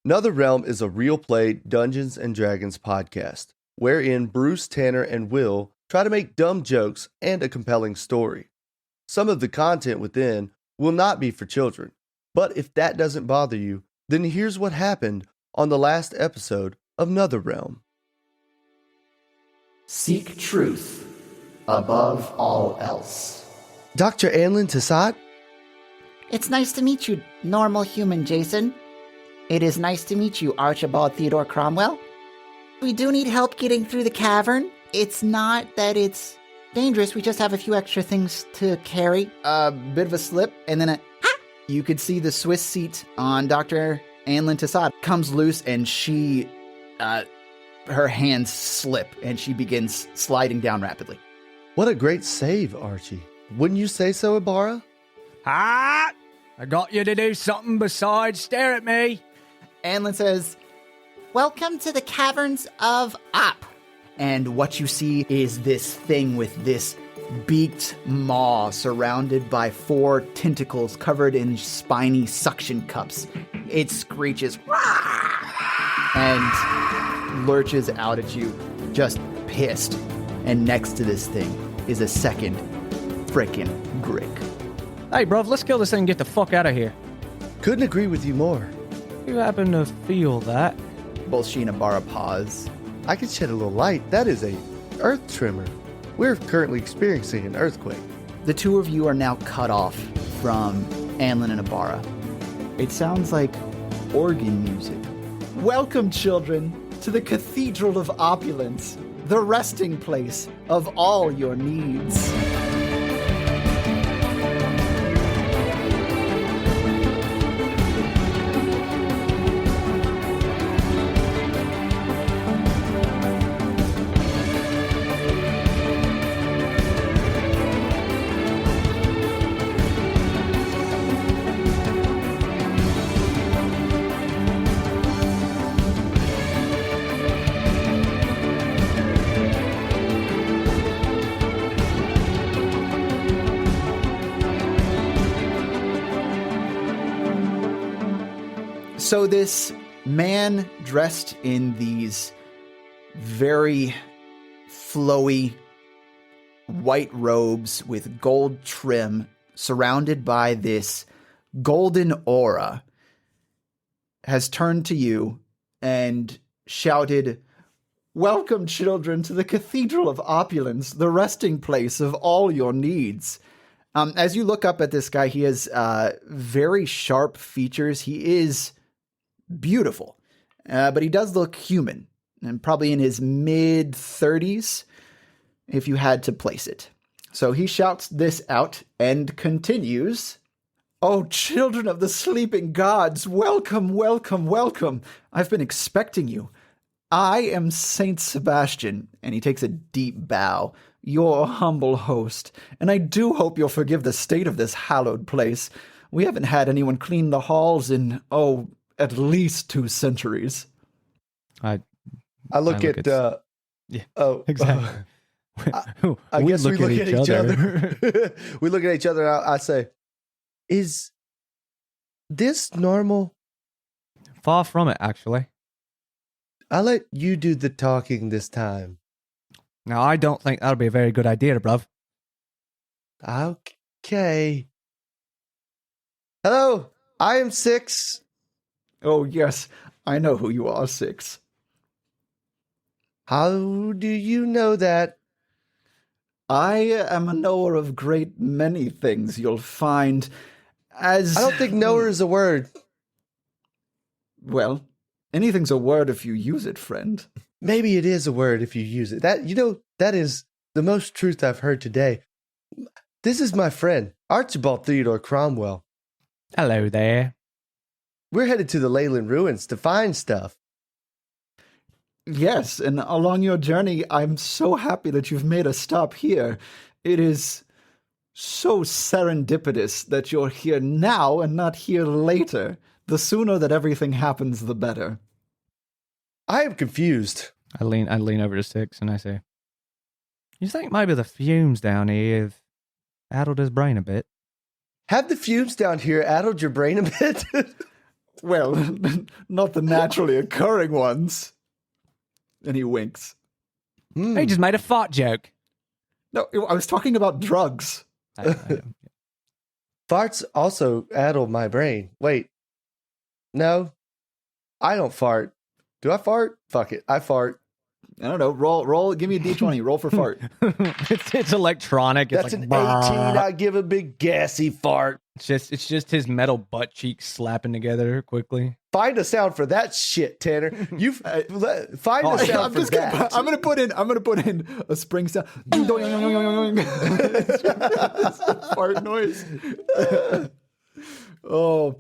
Netherrealm is a real play Dungeons and Dragons podcast, wherein Bruce, Tanner, and Will try to make dumb jokes and a compelling story. Some of the content within will not be for children, but if that doesn't bother you, then here's what happened on the last episode of Netherrealm. Seek truth above all else. Dr. Anlin Tassat? It's nice to meet you, normal human Jason. It is nice to meet you, Archibald Theodore Cromwell. We do need help getting through the cavern. It's not that it's dangerous, we just have a few extra things to carry. A bit of a slip, and then you could see the Swiss seat on Dr. Anlin Tassat comes loose, and she, her hands slip, and she begins sliding down rapidly. What a great save, Archie. Wouldn't you say so, Ibarra? Ah! I got you to do something besides stare at me. Anlin says, "Welcome to the caverns of Op." And what you see is this thing with this beaked maw surrounded by 4 tentacles covered in spiny suction cups. It screeches and lurches out at you, just pissed. And next to this thing is a second frickin' Grick. Hey, bruv, let's kill this thing and get the fuck out of here. Couldn't agree with you more. You happen to feel that? Both she and Ibarra pause. I can shed a little light. That is a earth tremor. We're currently experiencing an earthquake. The two of you are now cut off from Anlin and Ibarra. It sounds like organ music. Welcome, children, to the Cathedral of Opulence, the resting place of all your needs. So this man dressed in these very flowy white robes with gold trim, surrounded by this golden aura, has turned to you and shouted, "Welcome, children, to the Cathedral of Opulence, the resting place of all your needs." As you look up at this guy, he has very sharp features. He is beautiful, but he does look human, and probably in his mid-30s, if you had to place it. So he shouts this out and continues, "Oh, children of the sleeping gods, welcome, welcome, welcome. I've been expecting you. I am Saint Sebastian," and he takes a deep bow, "your humble host, and I do hope you'll forgive the state of this hallowed place. We haven't had anyone clean the halls in, at least 2 centuries. I look at yeah. Oh, Exactly. I guess we look at each other. We look at each other. I say, "Is this normal?" Far from it, actually. I'll let you do the talking this time. Now, I don't think that'll be a very good idea, bruv. Okay. Hello, I am 6. Oh, yes, I know who you are, 6. How do you know that? I am a knower of great many things you'll find as... I don't think knower is a word. Well, anything's a word if you use it, friend. Maybe it is a word if you use it. That is the most truth I've heard today. This is my friend, Archibald Theodore Cromwell. Hello there. We're headed to the Leylen Ruins to find stuff. Yes, and along your journey, I'm so happy that you've made a stop here. It is so serendipitous that you're here now and not here later. The sooner that everything happens, the better. I am confused. I lean over to 6 and I say, "You think maybe the fumes down here have addled his brain a bit?" Have the fumes down here addled your brain a bit? Well, not the naturally occurring ones. And he winks. He just made a fart joke. No, I was talking about drugs. Farts also addle my brain. Wait. No. I don't fart. Do I fart? Fuck it. I fart. I don't know. Roll. Give me a d20. Roll for fart. It's electronic. It's That's like, an 18. I give a big gassy fart. It's just his metal butt cheeks slapping together quickly. Find a sound for that shit, Tanner. You find a sound for that. I'm gonna put in a spring sound. Fart noise. Oh.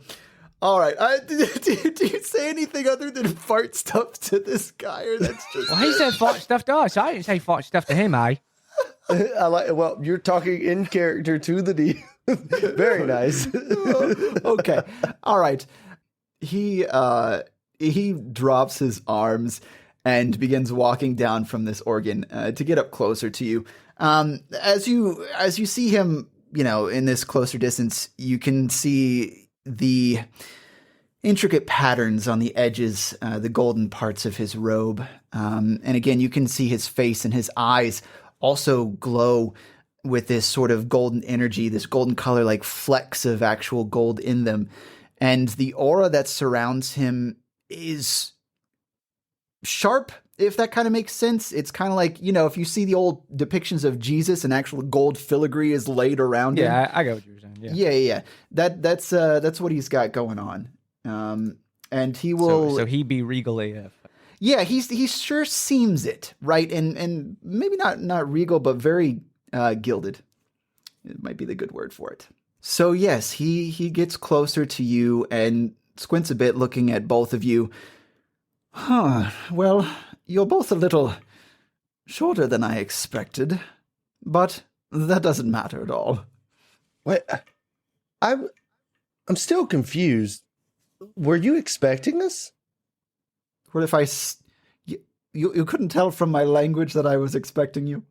All right. Do you say anything other than fart stuff to this guy, or that's just? Well, he said fart stuff to us. I didn't say fart stuff to him, eh? I like. Well, you're talking in character to the D. Very nice. Okay. All right. He drops his arms and begins walking down from this organ to get up closer to you. As you see him, in this closer distance, you can see the intricate patterns on the edges, the golden parts of his robe. And again, you can see his face and his eyes also glow with this sort of golden energy, this golden color, like flecks of actual gold in them. And the aura that surrounds him is sharp, if that kind of makes sense. It's kind of like, if you see the old depictions of Jesus, an actual gold filigree is laid around him. Yeah, I get what you're saying. Yeah. That's what he's got going on. And he will. So he be regal AF. Yeah, he sure seems it, right? And maybe not regal, but very gilded. It might be the good word for it. So yes, he gets closer to you and squints a bit, looking at both of you. Huh. Well, you're both a little shorter than I expected, but that doesn't matter at all. Wait, I'm still confused. Were you expecting us? What if you couldn't tell from my language that I was expecting you?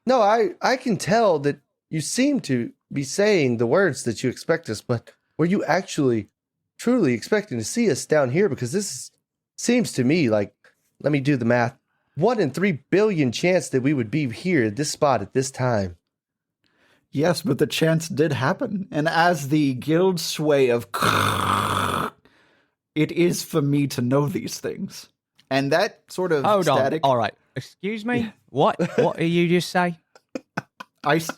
No, I can tell that you seem to be saying the words that you expect us, but were you actually truly expecting to see us down here? Because seems to me like, let me do the math, 1 in 3 billion chance that we would be here at this spot at this time. Yes, but the chance did happen. And as the guild sway of it is for me to know these things. And that sort of static. On. All right. Excuse me? Yeah. What did you just say?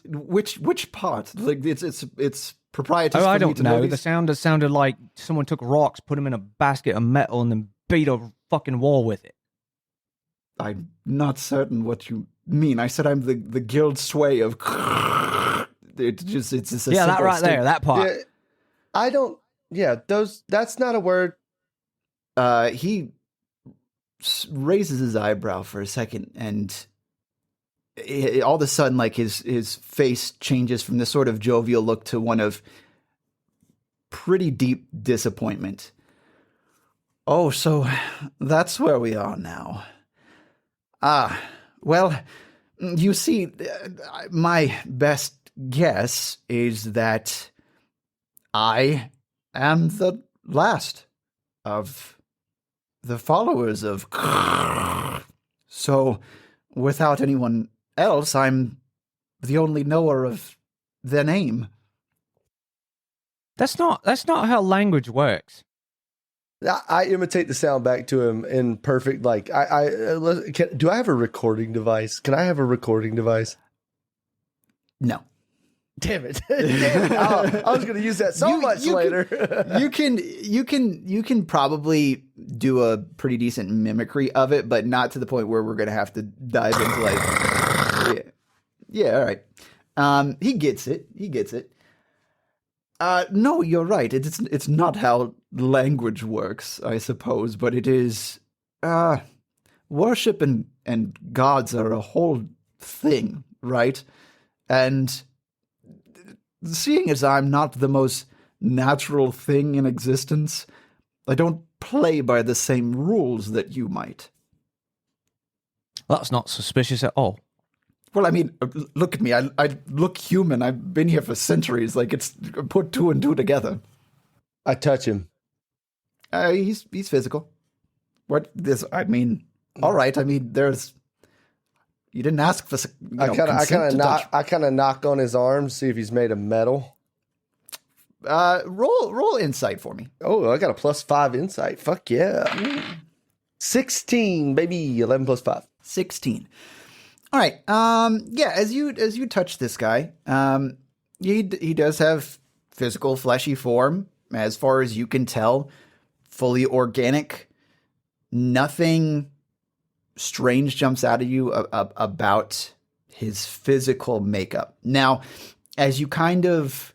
Which part? Like it's proprietary. Oh, I don't know. The sound sounded like someone took rocks, put them in a basket of metal, and then beat a fucking wall with it. I'm not certain what you mean. I said I'm the guild sway of. It's a yeah, that right there, that part. Yeah, I don't. Yeah, that's not a word. He raises his eyebrow for a second, and all of a sudden, like his face changes from this sort of jovial look to one of pretty deep disappointment. Oh, so that's where we are now. Well, you see, my best guess is that I am the last of the followers of. So, without anyone else, I'm the only knower of their name. That's not how language works. I imitate the sound back to him in perfect, like, do I have a recording device? Can I have a recording device? No. Damn it. I was going to use that much later. You can probably do a pretty decent mimicry of it, but not to the point where we're going to have to dive into like, yeah. All right. He gets it. No, you're right. It's not how language works, I suppose, but it is, worship and gods are a whole thing, right? And seeing as I'm not the most natural thing in existence, I don't play by the same rules that you might. That's not suspicious at all. Well, I mean, look at me. I look human. I've been here for centuries. Like, it's put 2 and 2 together. I touch him. He's physical. What this? I mean, all right. I mean, there's. You didn't ask for. I kind of knock on his arm, see if he's made of metal. Roll insight for me. Oh, I got a +5 insight. Fuck yeah. 16, baby. 11 + 5. 16. All right. Yeah. As you touch this guy, he does have physical, fleshy form. As far as you can tell, fully organic. Nothing strange jumps out of you about his physical makeup. Now, as you kind of,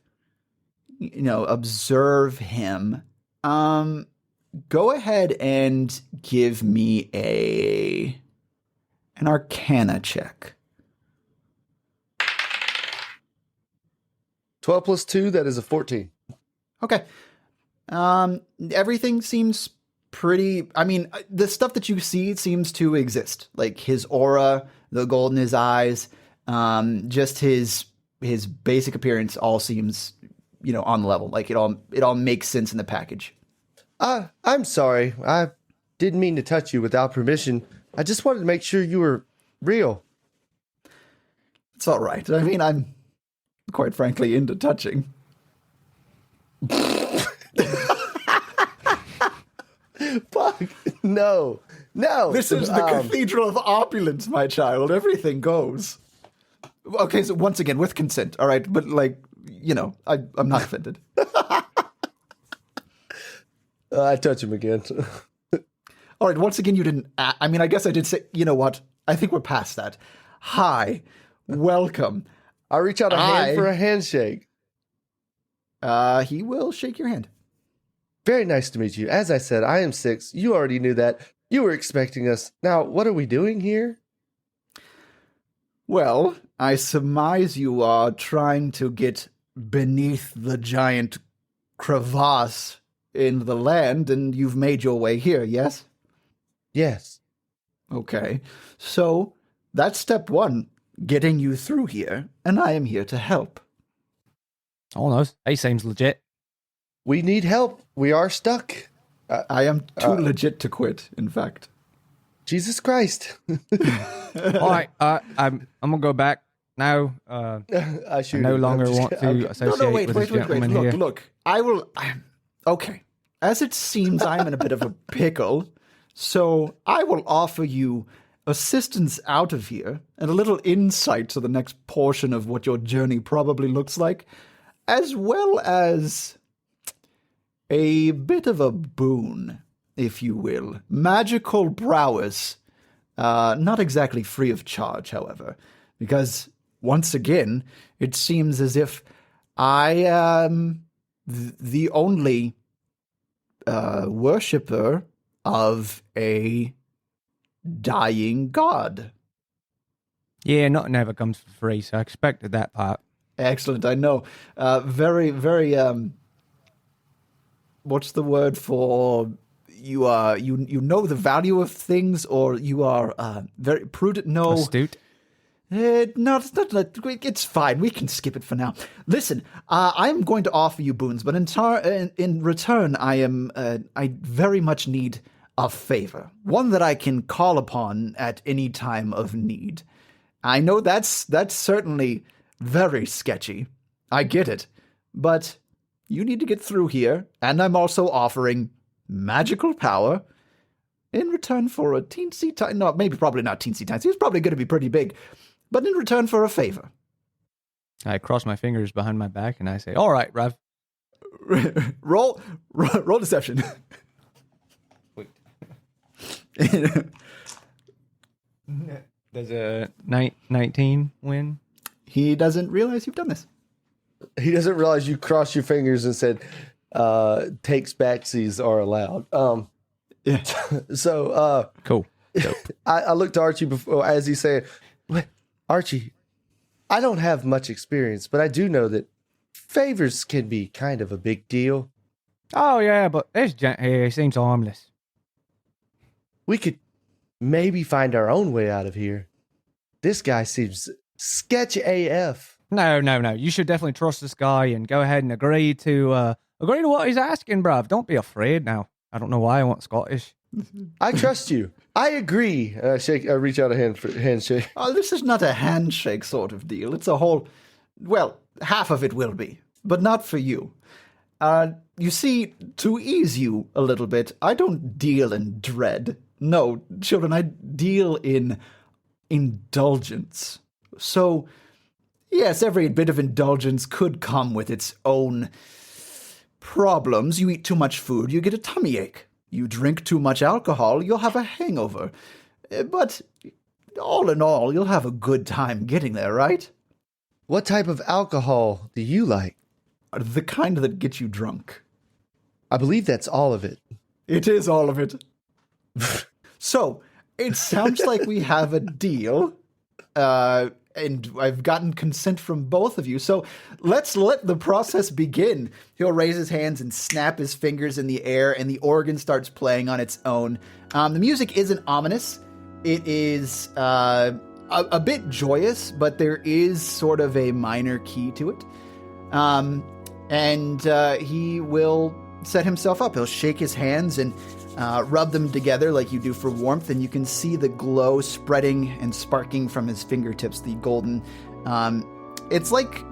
observe him, go ahead and give me an Arcana check. 12 + 2, that is a 14. Okay. Everything seems pretty. I mean, the stuff that you see seems to exist, like his aura, the gold in his eyes, just his basic appearance all seems, on the level. Like it all makes sense in the package. I'm sorry. I didn't mean to touch you without permission. I just wanted to make sure you were real. It's all right. I mean, I'm quite frankly into touching. Fuck. No. This is the Cathedral of Opulence, my child. Everything goes. Okay, so once again, with consent, all right? But, I'm not offended. I touch him again. All right, once again, you didn't... I mean, I guess I did say... You know what? I think we're past that. Hi. Welcome. I reach out a hand for a handshake. He will shake your hand. Very nice to meet you. As I said, I am 6. You already knew that. You were expecting us. Now, what are we doing here? Well, I surmise you are trying to get beneath the giant crevasse in the land, and you've made your way here, yes? Yes. Okay. So, that's step 1, getting you through here, and I am here to help. Almost. He seems legit. We need help. We are stuck. I am too legit to quit, in fact. Jesus Christ. All right. I'm going to go back now. I no longer want to associate with this gentleman here. Look. Okay. As it seems, I'm in a bit of a pickle, so I will offer you assistance out of here and a little insight to the next portion of what your journey probably looks like, as well as a bit of a boon, if you will. Magical prowess. Not exactly free of charge, however, because, once again, it seems as if I am the only worshipper of a dying god. Yeah, nothing ever comes for free, so I expected that part. Excellent, I know. Very, very, what's the word for you know the value of things, or you are very prudent? No. Astute? No, it's fine. We can skip it for now. Listen, I'm going to offer you boons, but in return, I very much need a favor. One that I can call upon at any time of need. I know that's certainly very sketchy. I get it. But you need to get through here, and I'm also offering magical power in return for a teensy tiny... No, probably not teensy tiny. It's probably going to be pretty big. But in return for a favor. I cross my fingers behind my back and I say, all right, Rev. roll deception. Wait. Does a 19 win? He doesn't realize you've done this. He doesn't realize you crossed your fingers and said, takes backsies are allowed. Yeah. So, cool. I looked to Archie before, as he said, Archie, I don't have much experience, but I do know that favors can be kind of a big deal. Oh, yeah, but this gent here seems harmless. We could maybe find our own way out of here. This guy seems sketch AF. No. You should definitely trust this guy and go ahead and agree to what he's asking, bruv. Don't be afraid now. I don't know why I want Scottish. I trust you. I agree. I reach out a hand for handshake. Oh, this is not a handshake sort of deal. It's a whole... Well, half of it will be, but not for you. You see, to ease you a little bit, I don't deal in dread. No, children, I deal in indulgence. So, yes, every bit of indulgence could come with its own problems. You eat too much food, you get a tummy ache. You drink too much alcohol, you'll have a hangover. But all in all, you'll have a good time getting there, right? What type of alcohol do you like? The kind that gets you drunk. I believe that's all of it. It is all of it. So, it sounds like we have a deal. And I've gotten consent from both of you. So let's let the process begin. He'll raise his hands and snap his fingers in the air, and the organ starts playing on its own. The music isn't ominous. It is a bit joyous, but there is sort of a minor key to it. And he will set himself up. He'll shake his hands and rub them together like you do for warmth, and you can see the glow spreading and sparking from his fingertips, the golden... It's like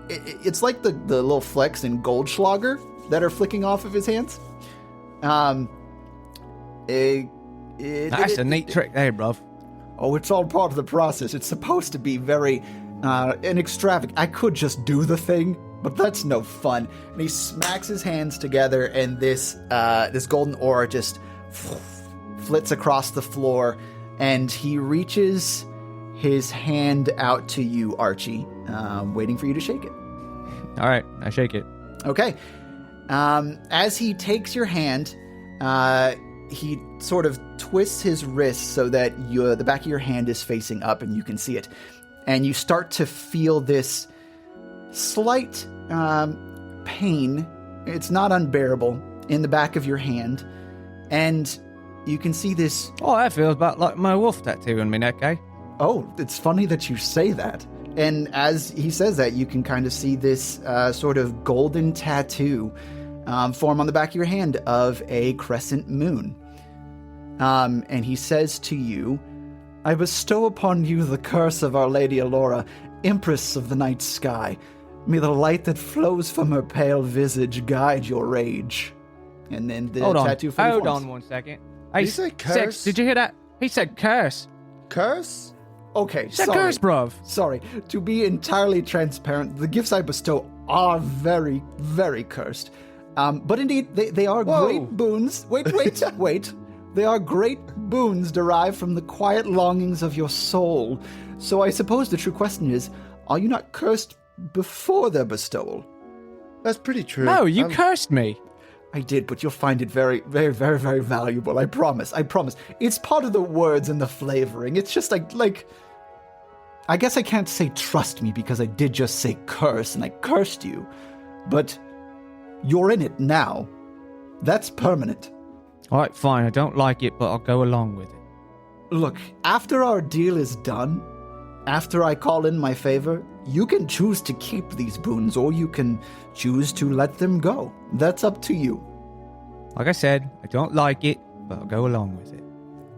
the little flecks in Goldschlager that are flicking off of his hands. That's a neat trick there, bruv. Oh, it's all part of the process. It's supposed to be very extravagant. I could just do the thing, but that's no fun. And he smacks his hands together, and this golden aura just flits across the floor, and he reaches his hand out to you, Archie, waiting for you to shake it. All right, I shake it. Okay. As he takes your hand, he sort of twists his wrist so that the back of your hand is facing up and you can see it. And you start to feel this slight pain. It's not unbearable in the back of your hand. And you can see this... Oh, that feels about like my wolf tattoo on my neck, eh? Oh, it's funny that you say that. And as he says that, you can kind of see this sort of golden tattoo form on the back of your hand of a crescent moon. And he says to you, I bestow upon you the curse of Our Lady Allura, Empress of the Night Sky. May the light that flows from her pale visage guide your rage. And then the tattoo fully Hold forms. on 1 second. Did he say curse? Did you hear that? He said curse. Curse? Okay, He said sorry. curse, bruv. Sorry. To be entirely transparent, the gifts I bestow are very, very cursed. But indeed, they are Whoa. great boons. Wait. They are great boons derived from the quiet longings of your soul. So I suppose the true question is, are you not cursed before their bestowal? That's pretty true. No, you cursed me. I did, but you'll find it very, very, very, very valuable. I promise. It's part of the words and the flavoring. It's just like... I guess I can't say trust me because I did just say curse and I cursed you. But you're in it now. That's permanent. All right, fine. I don't like it, but I'll go along with it. Look, after our deal is done, after I call in my favor, you can choose to keep these boons or you can choose to let them go. That's up to you. Like I said, I don't like it, but I'll go along with it.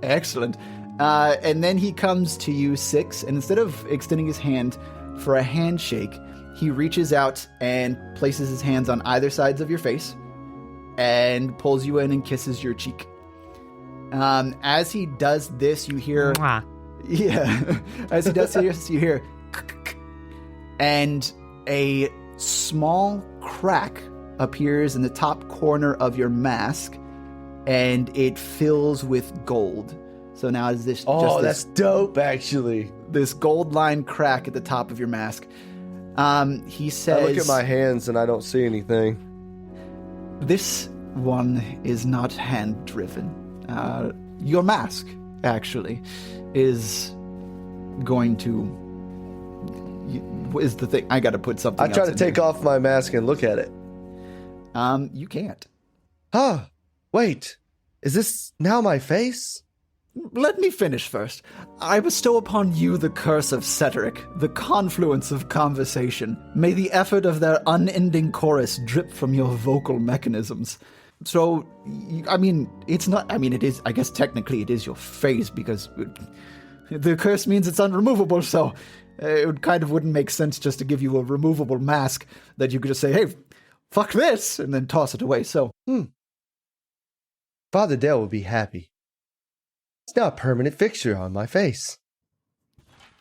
Excellent. And then he comes to you, Six, and instead of extending his hand for a handshake, he reaches out and places his hands on either sides of your face and pulls you in and kisses your cheek. As he does this, you hear... Mwah. Yeah. As he does this, you hear... And a small crack appears in the top corner of your mask, and it fills with gold. So now is this that's dope, actually. this gold line crack at the top of your mask. He says... I look at my hands and I don't see anything. This one is not hand-driven. Your mask, actually, is going to... is the thing. I gotta put something I try else to in take here. off my mask and look at it. You can't. Huh. Wait. Is this now my face? Let me finish first. I bestow upon you the curse of Cedric, the confluence of conversation. May the effort of their unending chorus drip from your vocal mechanisms. I mean, it's not, I mean, it is, I guess technically it is your face because the curse means it's unremovable, so it kind of wouldn't make sense just to give you a removable mask that you could just say, hey, fuck this, and then toss it away, so. Father Dale will be happy. It's now a permanent fixture on my face.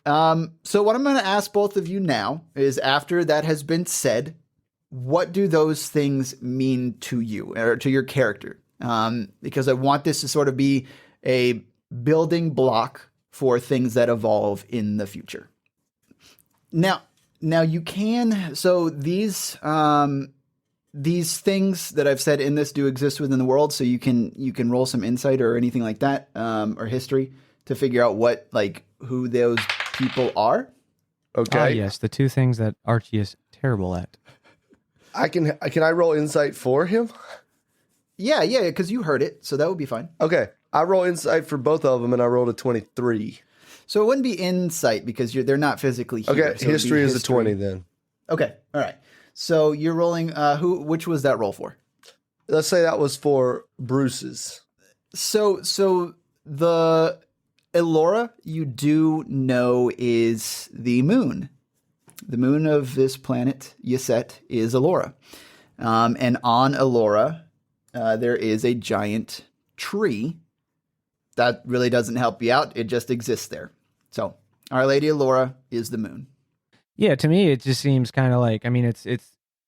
So what I'm going to ask both of you now is after that has been said, what do those things mean to you or to your character? Because I want this to sort of be a building block for things that evolve in the future. Now you can, so these things that I've said in this do exist within the world. So you can roll some insight or anything like that, or history to figure out what, like, who those people are. Okay. Yes, the two things that Archie is terrible at. Can I roll insight for him? Yeah, because you heard it, so that would be fine. Okay. I roll insight for both of them, and I rolled a 23. So it wouldn't be insight because they're not physically here. Okay, so history is a 20 then. Okay, all right. So you're rolling, which was that roll for? Let's say that was for Bruce's. So the Elora you do know is the moon. The moon of this planet, Yaset, is Elora. And on Elora, there is a giant tree. That really doesn't help you out. It just exists there. So Our Lady Elora is the moon. Yeah, to me, it just seems kind of like, I mean, it's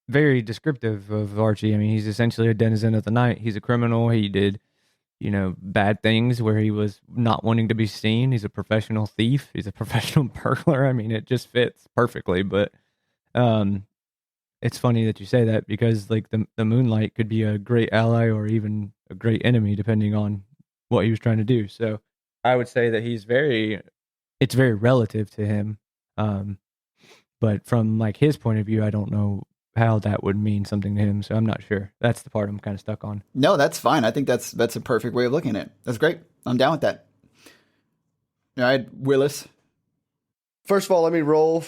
very descriptive of Archie. I mean, he's essentially a denizen of the night. He's a criminal. He did, bad things where he was not wanting to be seen. He's a professional thief. He's a professional burglar. I mean, it just fits perfectly. But it's funny that you say that because, like, the moonlight could be a great ally or even a great enemy, depending on what he was trying to do. So I would say that it's very relative to him. But from, like, his point of view, I don't know how that would mean something to him, so I'm not sure. That's the part I'm kind of stuck on. No, that's fine. I think that's a perfect way of looking at it. That's great. I'm down with that. All right, Willis. First of all, let me roll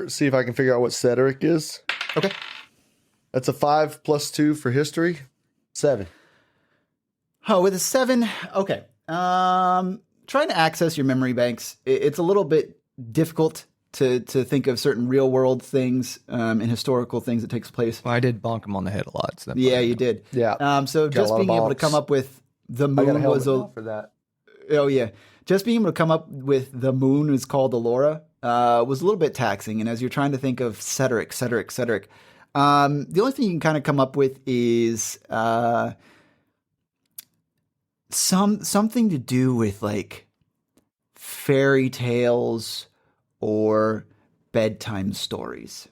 see if I can figure out what Cedric is. Okay. That's a 5 plus 2 for history. 7. Oh, with a 7? Okay. Trying to access your memory banks. It's a little bit difficult to think of certain real world things and historical things that takes place. Well, I did bonk him on the head a lot. So yeah, you did. Yeah. So just being able to come up with the moon was for that. Oh yeah, just being able to come up with the moon is called Elora was a little bit taxing. And as you're trying to think of Cedric, the only thing you can kind of come up with is something to do with, like, fairy tales or bedtime stories.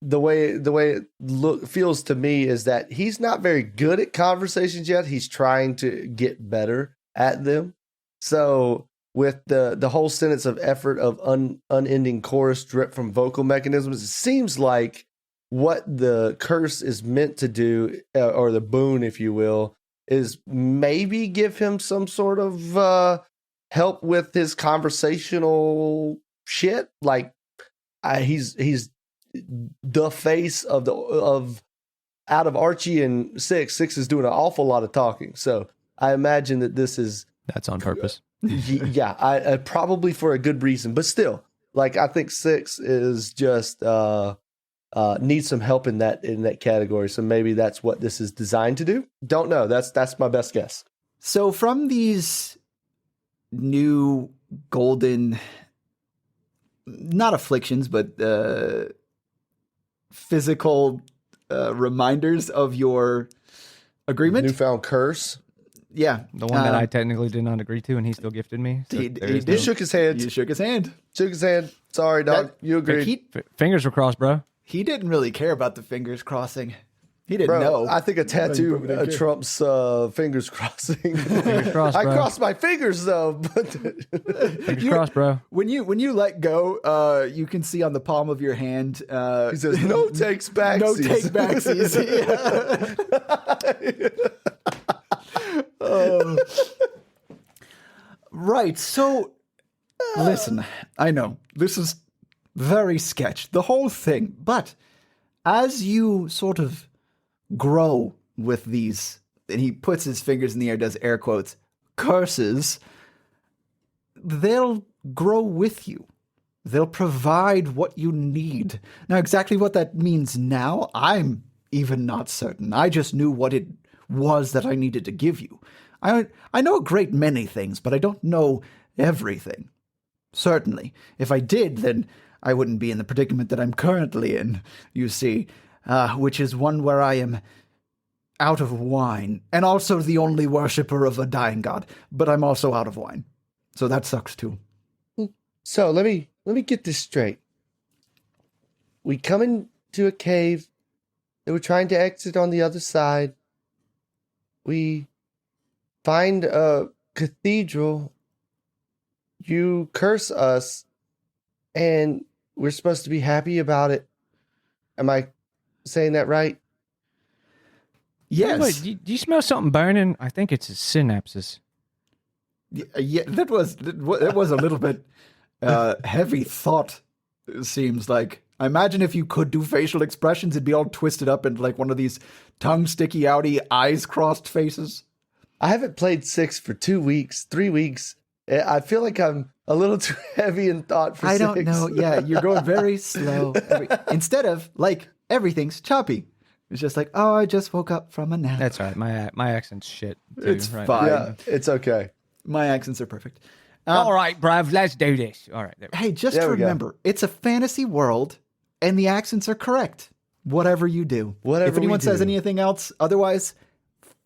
The way it feels to me is that he's not very good at conversations yet. He's trying to get better at them. So with the whole sentence of effort of unending chorus drip from vocal mechanisms, it seems like what the curse is meant to do, or the boon, if you will, is maybe give him some sort of help with his conversational shit. Like, he's the face of out of Archie and Six. Six is doing an awful lot of talking, so I imagine that that's on purpose. Yeah, I probably for a good reason, but still, like, I think Six is just needs some help in that category. So maybe that's what this is designed to do. Don't know. That's my best guess. So from these new golden, not afflictions, but physical reminders of your agreement. Newfound curse. Yeah. The one that I technically did not agree to, and he still gifted me. So he shook his hand. You shook his hand. Shook his hand. Sorry, dog. You agreed. Fingers were crossed, bro. He didn't really care about the fingers crossing. He didn't know. I think a tattoo trumps fingers crossing. Fingers crossed, bro. I crossed my fingers though. Fingers crossed, bro. When you let go, you can see on the palm of your hand. He says, "No takes backsies." No take backsies. Right. So, listen. I know this is very sketch, the whole thing, but as you sort of grow with these, and he puts his fingers in the air, does air quotes, curses, they'll grow with you. They'll provide what you need. Now, exactly what that means now, I'm even not certain. I just knew what it was that I needed to give you. I know a great many things, but I don't know everything. Certainly. If I did, then I wouldn't be in the predicament that I'm currently in, you see, which is one where I am out of wine, and also the only worshiper of a dying god, but I'm also out of wine. So that sucks too. So let me get this straight. We come into a cave that we're trying to exit on the other side. We find a cathedral. You curse us, and we're supposed to be happy about it. Am I saying that right? Yes. Wait, do you smell something burning? I think it's his synapses. Yeah, that was a little bit heavy thought, it seems like. I imagine if you could do facial expressions, it'd be all twisted up into like one of these tongue sticky outy, eyes crossed faces. I haven't played 6 for 2 weeks, 3 weeks. I feel like I'm a little too heavy in thought for 6. I don't know. Yeah, you're going very slow. Instead of like everything's choppy. It's just like, oh, I just woke up from a nap. That's right. My accent's shit. Too, It's right fine. Yeah, it's okay. My accents are perfect. All right, bruv, let's do this. All right. There we go. Hey, just There we go. remember, it's a fantasy world, and the accents are correct. Whatever you do. Whatever if anyone we says do. anything else, otherwise,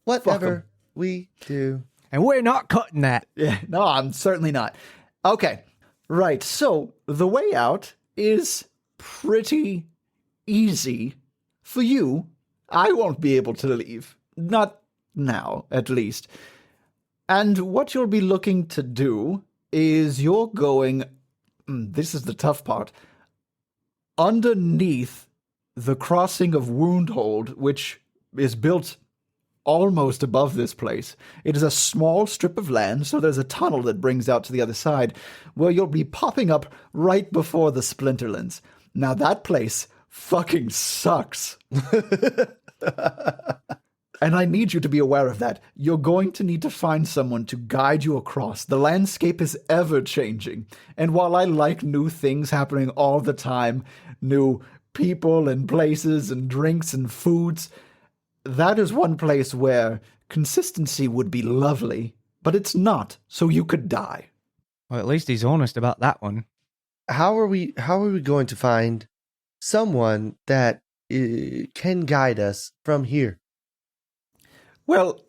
Whatever we do. And we're not cutting that. yeah, no, I'm certainly not. Okay, right. So the way out is pretty easy for you. I won't be able to leave. Not now, at least. And what you'll be looking to do is you're going, this is the tough part, underneath the crossing of Woundhold, which is built almost above this place. It is a small strip of land, so there's a tunnel that brings out to the other side, where you'll be popping up right before the Splinterlands. Now that place fucking sucks. And I need you to be aware of that. You're going to need to find someone to guide you across. The landscape is ever changing. And while I like new things happening all the time, new people and places and drinks and foods, that is one place where consistency would be lovely, but it's not, so you could die. Well, at least he's honest about that one. How are we going to find someone that can guide us from here? Well,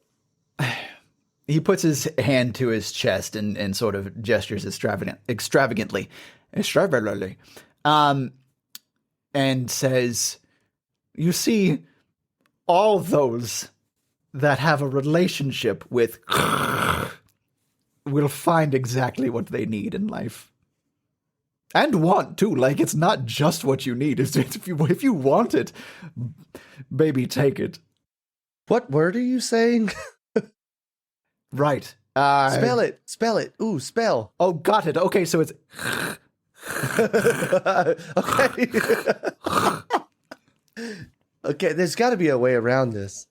he puts his hand to his chest and sort of gestures extravagantly, and says, you see, all those that have a relationship with will find exactly what they need in life. And want, too. Like, it's not just what you need. If you want it, baby, take it. What word are you saying? Right. Spell it. Ooh, spell. Oh, got it. Okay, so it's... Okay. Okay, there's got to be a way around this.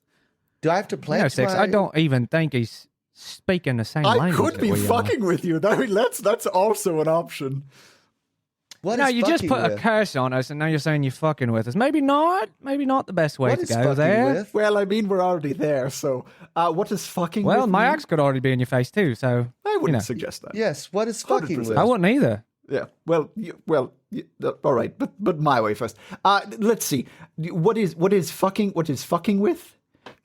Do I have to plant Six, I don't even think he's speaking the same I language. could be that we are. fucking with you. I mean, that's also an option. What No, is you just fucking put a with? curse on us, and now you're saying you're fucking with us. Maybe not the best way What to is go fucking there. with? Well, I mean, we're already there, so what is fucking Well, with my mean? axe could already be in your face too, so I wouldn't you know. suggest that. Yes, what is fucking 100%. with? I wouldn't either. Yeah. Well, all right, but my way first. Let's see. What is fucking with?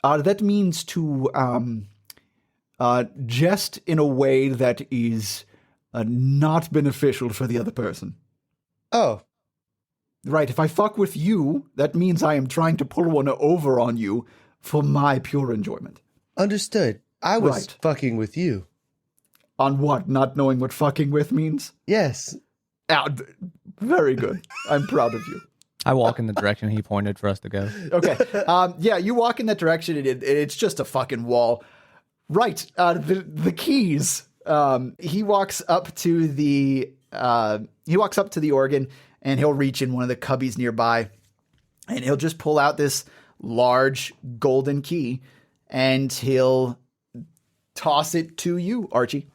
That means to jest in a way that is not beneficial for the other person. Oh, Right, if I fuck with you, that means I am trying to pull one over on you for my pure enjoyment. understood. I was Right. fucking with you. On what? Not knowing what fucking with means? Yes. Very good. I'm proud of you. I walk in the direction he pointed for us to go. Okay. Yeah, you walk in that direction, and it's just a fucking wall. Right. The keys. He walks up to the organ, and he'll reach in one of the cubbies nearby, and he'll just pull out this large golden key, and he'll toss it to you, Archie.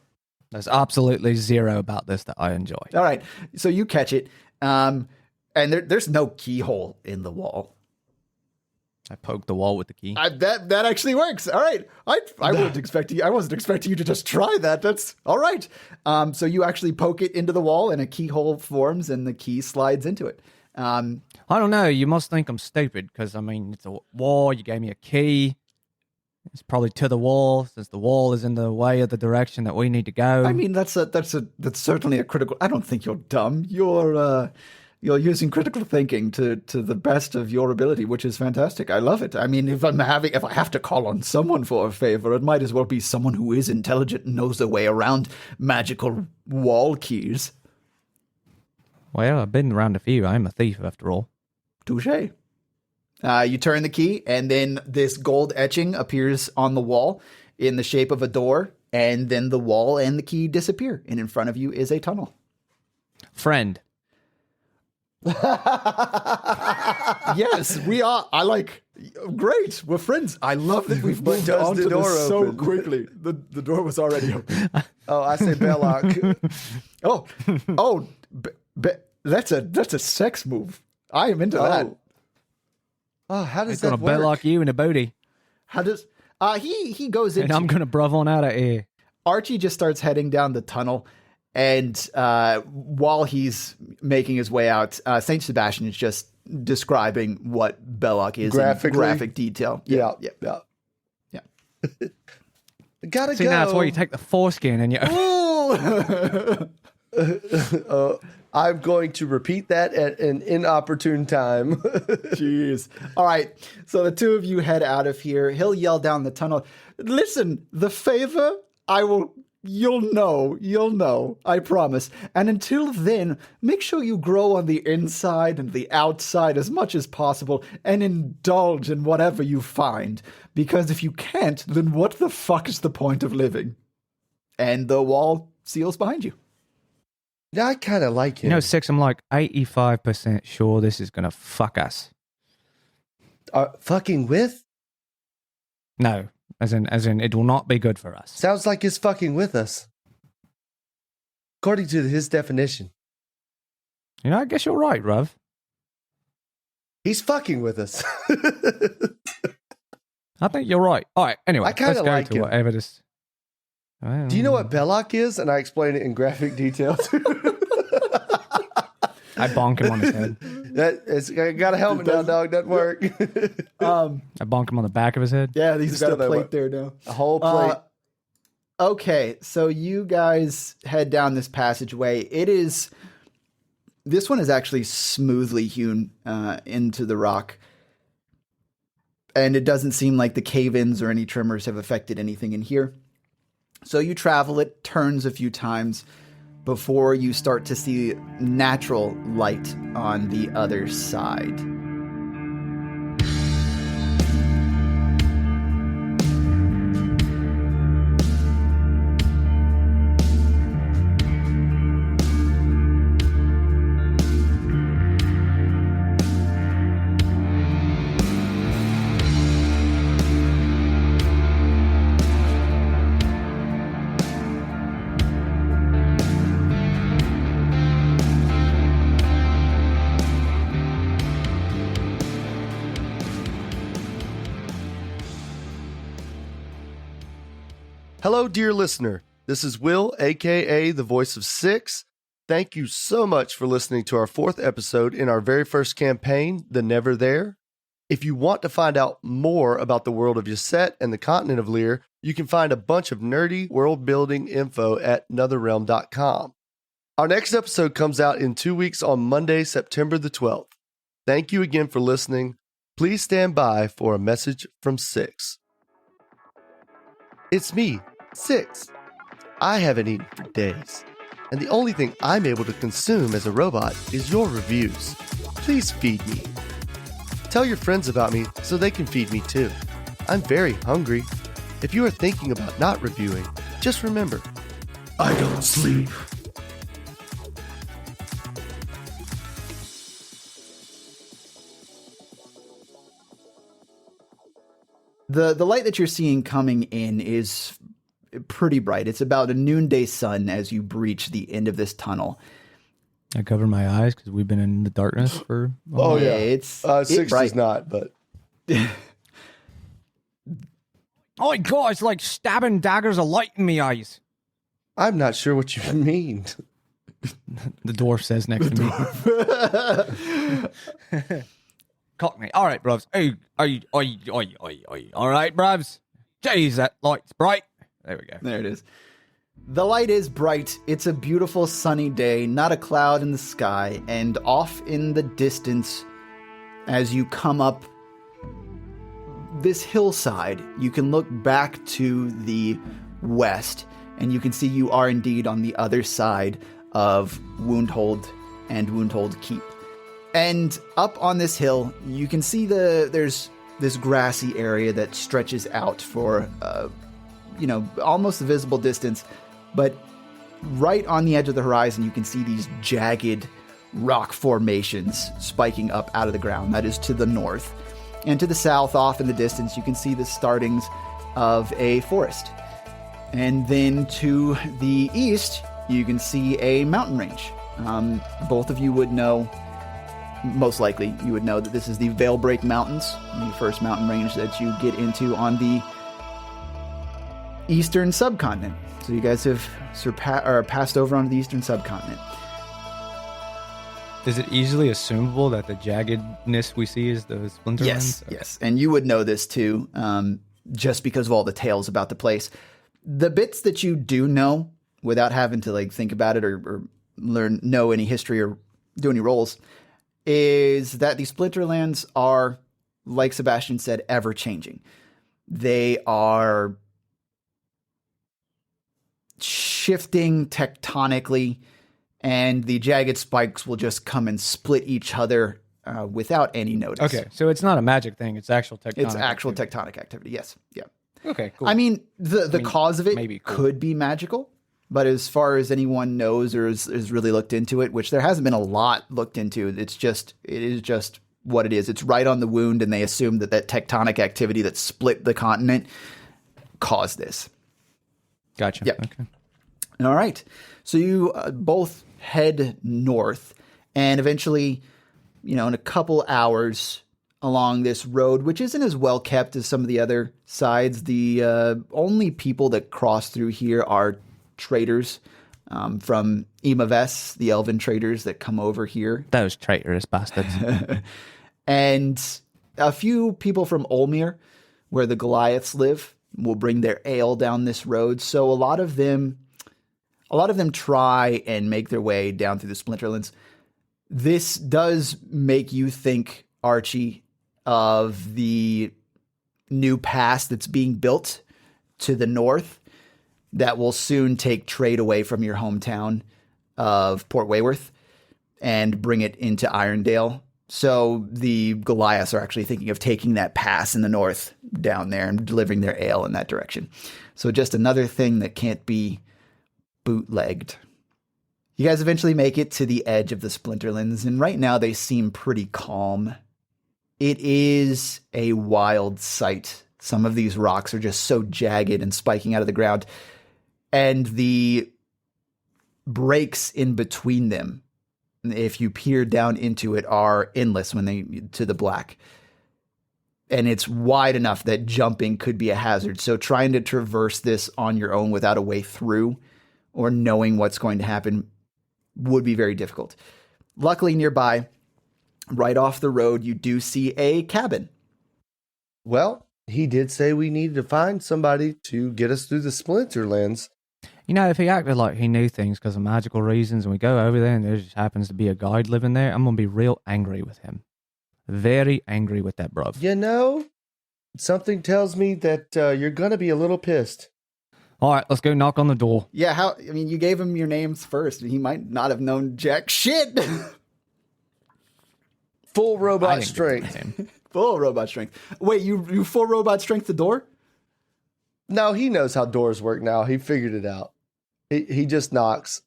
There's absolutely zero about this that I enjoy. All right, so you catch it, and there's no keyhole in the wall. I poke the wall with the key. That actually works. All right, I wasn't expecting you to just try that. That's all right. So you actually poke it into the wall, and a keyhole forms, and the key slides into it. I don't know. You must think I'm stupid because, I mean, it's a wall. You gave me a key. It's probably to the wall, since the wall is in the way of the direction that we need to go. I mean, that's certainly a critical. I don't think you're dumb. You're using critical thinking to the best of your ability, which is fantastic. I love it. I mean, if I have to call on someone for a favor, it might as well be someone who is intelligent and knows their way around magical wall keys. Well, I've been around a few. I'm a thief, after all. Touché. You turn the key, and then this gold etching appears on the wall in the shape of a door, and then the wall and the key disappear, and in front of you is a tunnel. Friend. Yes, we are. Great. We're friends. I love that we've moved on to this so quickly. The door was already open. Oh, I say Belloc. That's a sex move. I am into that. Oh, how does He's that gonna work? belloc you in a booty. How does he goes into? And I'm gonna bruv on out of here. Archie just starts heading down the tunnel, and while he's making his way out, Saint Sebastian is just describing what Belloc is in graphic detail. Yeah. Gotta See, go. now that's why you take the foreskin and you. I'm going to repeat that at an inopportune time. Jeez. All right. So the two of you head out of here. He'll yell down the tunnel. Listen, the favor, you'll know, I promise. And until then, make sure you grow on the inside and the outside as much as possible and indulge in whatever you find. Because if you can't, then what the fuck is the point of living? And the wall seals behind you. Yeah, I kind of like him. You know, Six, I'm like 85% sure this is going to fuck us. Fucking with? No, as in, it will not be good for us. Sounds like he's fucking with us. According to his definition. You know, I guess you're right, Ruv. He's fucking with us. I think you're right. All right, anyway, I kinda let's go like to him. whatever this... Do you know what Belloc is? And I explain it in graphic detail too. I bonk him on his head. I got a helmet now, dog. Doesn't work. I bonk him on the back of his head. Yeah, he's got a Still plate there now. A whole plate. Okay, so you guys head down this passageway. This one is actually smoothly hewn into the rock. And it doesn't seem like the cave-ins or any tremors have affected anything in here. So you travel it, turns a few times before you start to see natural light on the other side. Hello, dear listener. This is Will, aka the voice of Six. Thank you so much for listening to our 4th episode in our very first campaign, The Neverthere. If you want to find out more about the world of Yset and the continent of Lear, you can find a bunch of nerdy world-building info at netherrealm.com. Our next episode comes out in 2 weeks on Monday, September the 12th. Thank you again for listening. Please stand by for a message from Six. It's me, Six. I haven't eaten for days, and the only thing I'm able to consume as a robot is your reviews. Please feed me. Tell your friends about me so they can feed me too. I'm very hungry. If you are thinking about not reviewing, just remember, I don't sleep. The light that you're seeing coming in is pretty bright. It's about a noonday sun as you breach the end of this tunnel. I cover my eyes because we've been in the darkness for. Oh yeah, it's 6 bright. is not, but Oh my god, it's like stabbing daggers of light in me eyes. I'm not sure what you mean. The dwarf says next to me. Cockney. All right, bruvs. Hey, all right, bruvs. Jeez, that light's bright. There we go. There it is. The light is bright. It's a beautiful sunny day, not a cloud in the sky, and off in the distance, as you come up this hillside, you can look back to the west, and you can see you are indeed on the other side of Woundhold and Woundhold Keep. And up on this hill, you can see there's this grassy area that stretches out for, almost a visible distance. But right on the edge of the horizon, you can see these jagged rock formations spiking up out of the ground. That is to the north. And to the south, off in the distance, you can see the startings of a forest. And then to the east, you can see a mountain range. Both of you would know, most likely, you would know that this is the Veilbreak Mountains, the first mountain range that you get into on the eastern subcontinent. So you guys have passed over onto the eastern subcontinent. Is it easily assumable that the jaggedness we see is the Splinterlands? Yes, yes. And you would know this too, just because of all the tales about the place. The bits that you do know, without having to think about it or know any history or do any rolls, is that the Splinterlands are, like Sebastian said, ever-changing. They are shifting tectonically, and the jagged spikes will just come and split each other without any notice. Okay, so it's not a magic thing. It's actual tectonic It's actual activity. tectonic activity, yes. Yeah. Okay, cool. I mean, the cause of it maybe cool. could be magical, but as far as anyone knows or is really looked into it, which there hasn't been a lot looked into, it is just what it is. It's right on the wound, and they assume that tectonic activity that split the continent caused this. Gotcha. Yep. Okay. All right. So you both head north, and eventually, in a couple hours along this road, which isn't as well kept as some of the other sides, the only people that cross through here are traders from Imaves, the elven traders that come over here. Those traitorous bastards. And a few people from Olmir, where the Goliaths live, will bring their ale down this road. So a lot of them try and make their way down through the Splinterlands. This does make you think, Archie, of the new pass that's being built to the north that will soon take trade away from your hometown of Port Wayworth and bring it into Irondale. So the Goliaths are actually thinking of taking that pass in the north down there and delivering their ale in that direction. So just another thing that can't be bootlegged. You guys eventually make it to the edge of the Splinterlands, and right now they seem pretty calm. It is a wild sight. Some of these rocks are just so jagged and spiking out of the ground, and the breaks in between them, if you peer down into it, are endless to the black. And it's wide enough that jumping could be a hazard. So trying to traverse this on your own without a way through or knowing what's going to happen would be very difficult. Luckily, nearby, right off the road, you do see a cabin. Well, he did say we needed to find somebody to get us through the Splinterlands. If he acted like he knew things because of magical reasons and we go over there and there just happens to be a guide living there, I'm going to be real angry with him. Very angry with that bruv. Something tells me that you're going to be a little pissed. All right, let's go knock on the door. Yeah, you gave him your names first. He might not have known jack shit. Full robot strength. Full robot strength. Wait, you full robot strength the door? No, he knows how doors work now. He figured it out. He just knocks.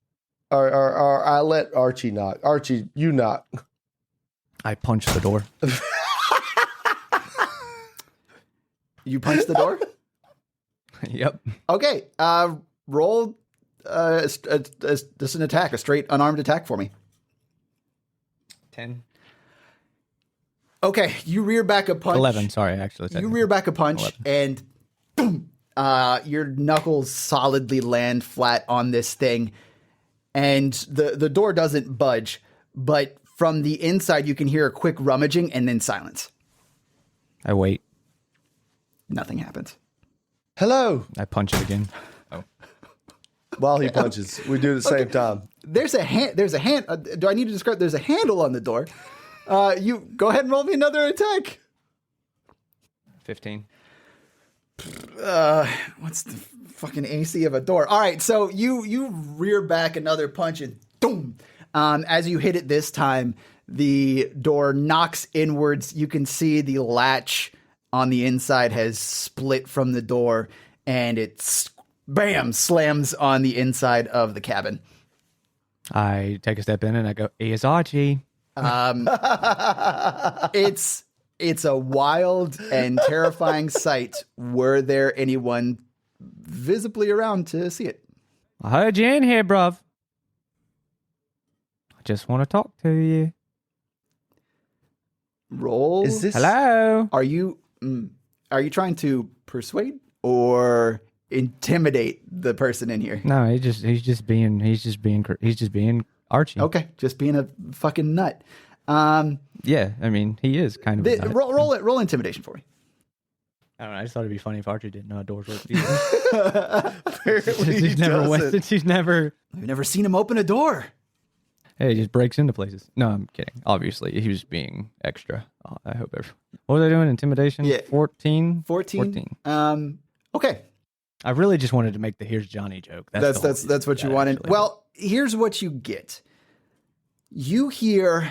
Or I let Archie knock. Archie, you knock. I punch the door. You punch the door? Yep. Okay. Roll just an attack, a straight unarmed attack for me. 10. Okay, you rear back a punch. 11, sorry, actually. You rear back a punch 11. and boom, your knuckles solidly land flat on this thing. And the door doesn't budge, but from the inside you can hear a quick rummaging and then silence. I wait. Nothing happens. Hello. I punch it again. Oh. While he punches, we do it at the same time. There's a hand. Do I need to describe? There's a handle on the door. You go ahead and roll me another attack. 15. What's the fucking AC of a door? All right, so you rear back another punch and boom. As you hit it this time, the door knocks inwards. You can see the latch on the inside has split from the door, and it bam slams on the inside of the cabin. I take a step in and I go, "Here's Archie." It's a wild and terrifying sight. Were there anyone visibly around to see it? I heard you in here, bruv. I just want to talk to you. Roll. Is this Hello? Are you trying to persuade or intimidate the person in here? No, he's just being Archie. Okay, just being a fucking nut. Yeah, I mean, he is kind of a nut. Roll intimidation for me. I don't know. I just thought it'd be funny if Archie didn't know how doors work. Apparently he He's never doesn't. He's never. I've never seen him open a door. Hey, he just breaks into places. No, I'm kidding. Obviously, he was being extra. I hope. What was I doing? Intimidation. Yeah. 14. 14. Okay. I really just wanted to make the "Here's Johnny" joke. That's what you wanted. Actually. Well, here's what you get. You hear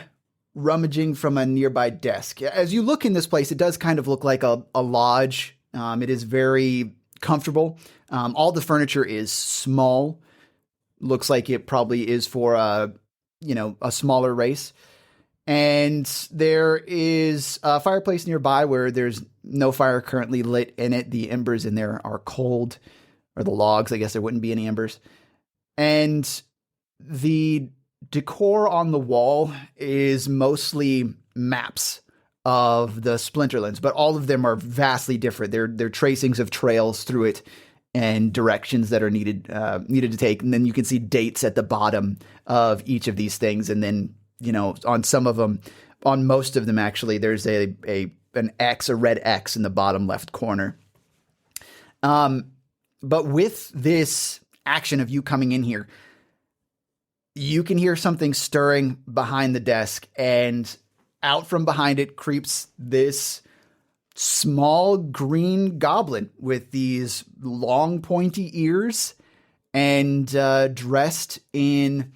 rummaging from a nearby desk. As you look in this place, it does kind of look like a lodge. It is very comfortable. All the furniture is small. Looks like it probably is for a smaller race. And there is a fireplace nearby where there's no fire currently lit in it. The embers in there are cold, or the logs. I guess there wouldn't be any embers. And the decor on the wall is mostly maps of the Splinterlands, but all of them are vastly different. They're tracings of trails through it and directions that are needed to take. And then you can see dates at the bottom of each of these things. And then, on some of them, on most of them, actually, there's an X, a red X in the bottom left corner. But with this action of you coming in here, you can hear something stirring behind the desk, and out from behind it creeps this small green goblin with these long pointy ears and dressed in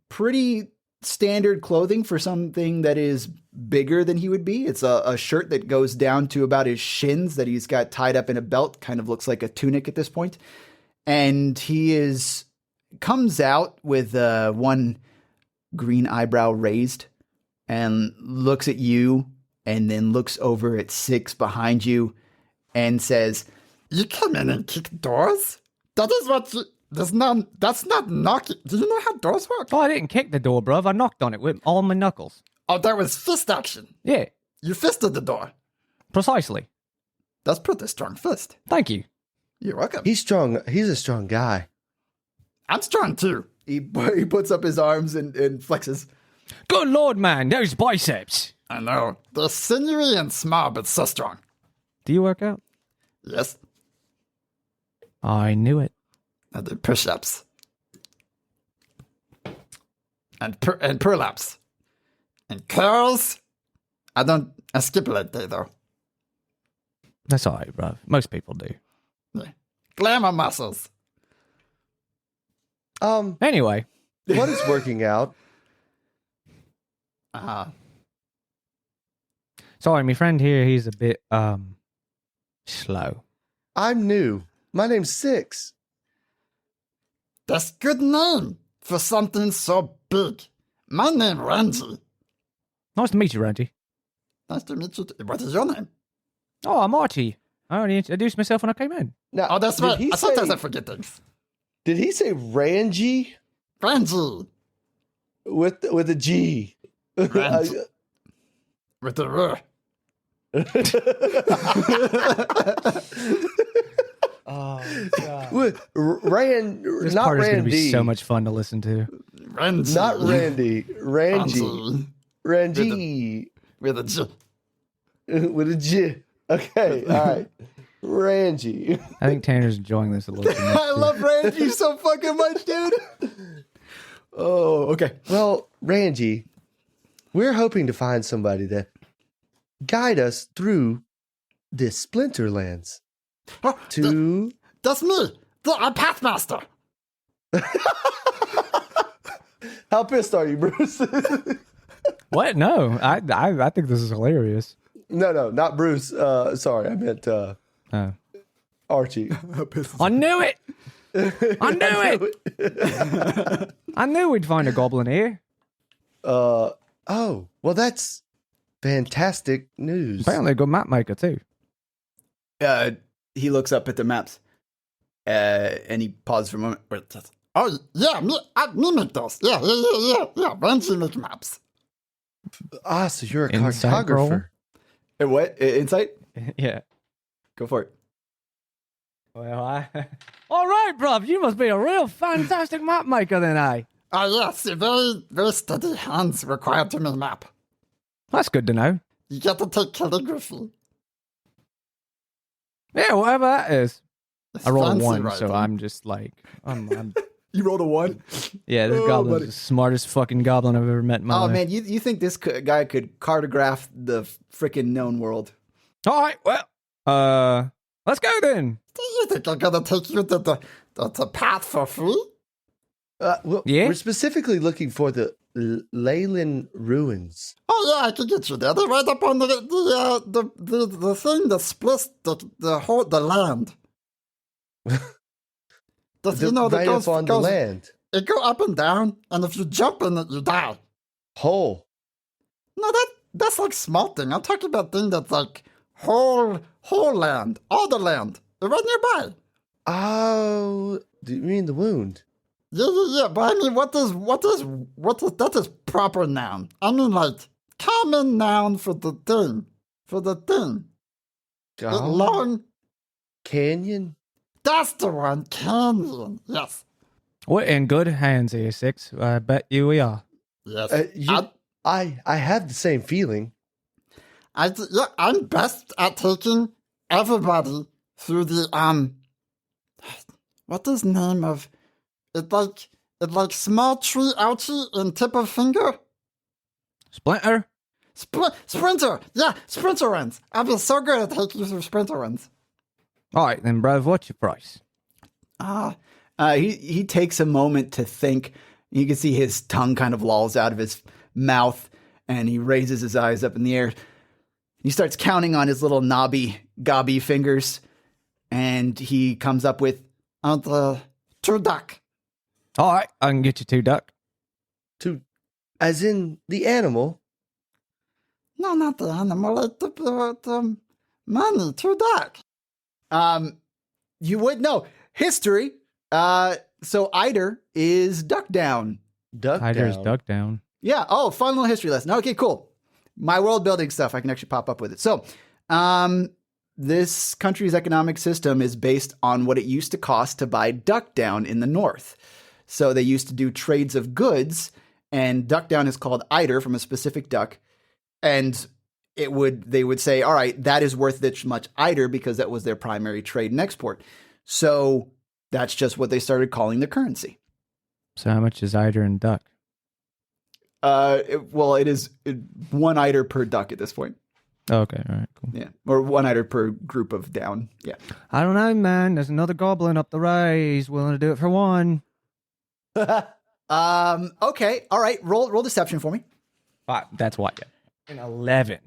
pretty standard clothing for something that is bigger than he would be. It's a shirt that goes down to about his shins that he's got tied up in a belt, kind of looks like a tunic at this point. And he comes out with one green eyebrow raised and looks at you and then looks over at Six behind you and says, "You come in and kick doors? That is what you... that's not knocking. Do you know how doors work? Oh, I didn't kick the door, bruv. I knocked on it with all my knuckles. Oh, that was fist action. Yeah, You fisted the door. precisely. That's pretty strong fist. Thank you. You're welcome. He's strong. He's a strong guy. I'm strong too. he puts up his arms and flexes. Good Lord, man. Those biceps. I know. They're sinewy and small, but so strong. Do you work out? Yes. I knew it. I do push-ups. And pull-ups. And curls. I skip a leg day though. That's all right, bruv. Most people do. Yeah. Glamour muscles. Anyway, What is working out? sorry, my friend here, he's a bit, slow. I'm new. My name's Six. That's good name for something so big. My name Randy. Nice to meet you, Randy. Nice to meet you. What is your name? Oh, I'm Archie. I already introduced myself when I came in. Now, Oh, that's did right. he Sometimes say- I forget things. Did he say Ranji Ranji. with a G? Ranji. With the Oh god. Rand, This not part is going to Randy. be so much fun to listen to. Ranji. Not Randy. Ranji. Ranji. With a G. With a G. Okay, all right. Ranji. I think Tanner's enjoying this a little too much. I too. love Randy so fucking much, dude. Oh, okay. Well, Ranji, we're hoping to find somebody to guide us through this Splinterlands Oh, to. that's me. I'm Pathmaster. How pissed are you, Bruce? What? No, I think this is hilarious. No, not Bruce. Sorry, I meant Oh. Archie. I knew it. I knew it. I knew we'd find a goblin here. Oh, well, that's fantastic news. Apparently, a good map maker too. He looks up at the maps, and he pauses for a moment. Oh, yeah, me make those. Yeah. Ranji make maps. Ah, so you're a Insight roll? cartographer. What? Insight? Yeah. Go for it. Well, all right, bruv. You must be a real fantastic map maker, then, eh? Oh, yes, very, very steady hands required to make map. That's good to know. You get to take calligraphy. Yeah, whatever that is. It's I rolled a fancy 1, writing. so I'm just like, I'm You rolled a 1? yeah, this Oh, goblin's buddy. the smartest fucking goblin I've ever met in my Oh, life. man, you think this guy could cartograph the freaking known world? All right, well, let's go then. Do you think I'm gonna take you to the path for free? Well, Yeah? we're specifically looking for the Leylen Ruins. Oh yeah, I can get you there. They're right up on the thing that splits the land. You know, that right goes, up on the goes- land. It go up and down, and if you jump in it, you die. Hole. No, that's like small thing. I'm talking about thing that's like whole land, all the land. They're right nearby. Oh, do you mean the wound? Yeah. But I mean, what is that is proper noun? I mean, like common noun for the thing. God. Long. Canyon? That's the one. Canyon. Yes. We're in good hands here, Six. I bet you we are. Yes. I have the same feeling. I'm best at taking everybody through the what is the name of it? Like small tree ouchie and tip of finger. Splinter? Sprinter. Yeah, Splinterlands. I've been so good at taking you through Splinterlands. All right, then, bruv, what's your price? He takes a moment to think. You can see his tongue kind of lolls out of his mouth, and he raises his eyes up in the air. He starts counting on his little knobby, gobby fingers, and he comes up with And 2 duck. All right, I can get you 2 duck. As in the animal. No, not the animal. Like the money. 2 duck. You would know history. So Eider is duck down. Duck Hyder's down. duck down. Yeah. Oh, fun little history lesson. Okay, cool. My world building stuff. I can actually pop up with it. So, this country's economic system is based on what it used to cost to buy duck down in the north. So they used to do trades of goods, and duck down is called eider from a specific duck. And they would say, all right, that is worth this much eider because that was their primary trade and export. So that's just what they started calling the currency. So how much is eider and duck? It is 1 eider per duck at this point. Oh, okay, all right, cool. Yeah, or 1 eider per group of down. Yeah. I don't know, man. There's another goblin up the way. He's willing to do it for 1. Okay. All right. Roll deception for me. 5. That's what. Yeah. An 11.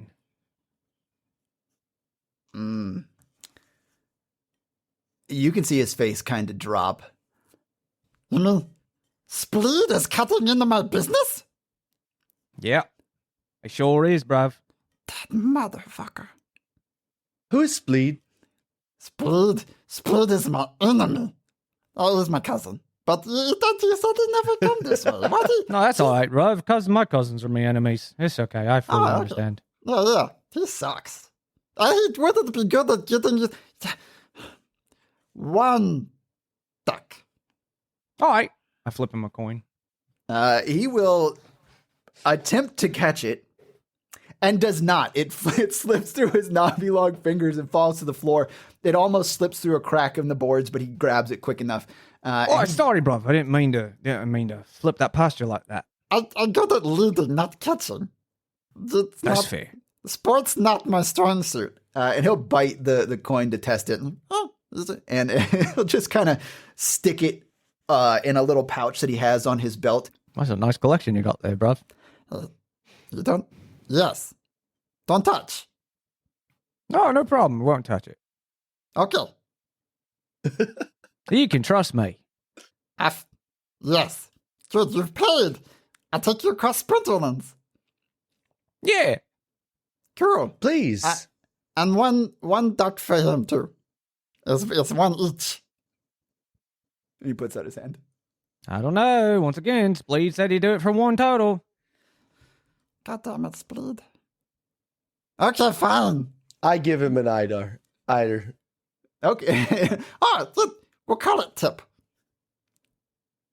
You can see his face kind of drop. You mean Spleed is cutting into my business? Yeah, it sure is, bruv. That motherfucker. Who is Spleed? Spleed is my enemy. Oh, he's my cousin. But you said he never come this way. What? No, that's all right, bro. Because my cousins are my enemies. It's okay. I fully okay. understand. Yeah, he sucks. Wouldn't be good at getting you. One duck. All right. I flip him a coin. He will attempt to catch it and does not. It slips through his knobby long fingers and falls to the floor. It almost slips through a crack in the boards, but he grabs it quick enough. Sorry, bro. I didn't mean to flip that past you like that. I'm good at leading, not catching. That's fair. Sport's not my strong suit. And he'll bite the coin to test it. And he'll just kind of stick it in a little pouch that he has on his belt. That's a nice collection you got there, bro. You don't? Yes. Don't touch. No problem. We won't touch it. Okay. You can trust me. Yes. Good, you've paid. I'll take you across Splinterlands. Yeah. Cool. Please. And one duck for him, too. It's one each. He puts out his hand. I don't know. Once again, Spleed said he'd do it for one total. God damn it, Spleed. Okay, fine. I give him an eider. Okay. All right, we'll call it tip.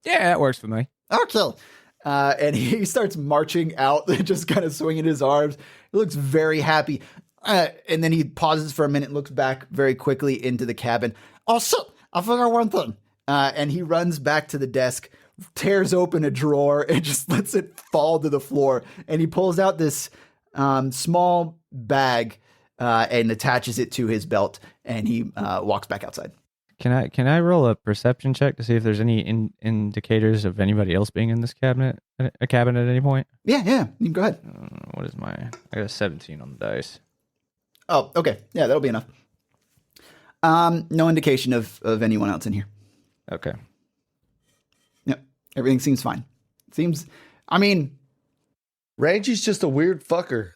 Yeah, that works for me. Okay. And he starts marching out, just kind of swinging his arms. He looks very happy. And then he pauses for a minute and looks back very quickly into the cabin. Oh, shit. I forgot one thing. And he runs back to the desk, tears open a drawer, and just lets it fall to the floor. And he pulls out this small bag and attaches it to his belt. And he walks back outside. Can I roll a perception check to see if there's any indicators of anybody else being in this cabin at any point? Yeah, you can go ahead. What is I got a 17 on the dice. Oh, okay. Yeah, that'll be enough. No indication of anyone else in here. Okay. Yep. Everything seems fine. Rangy's just a weird fucker.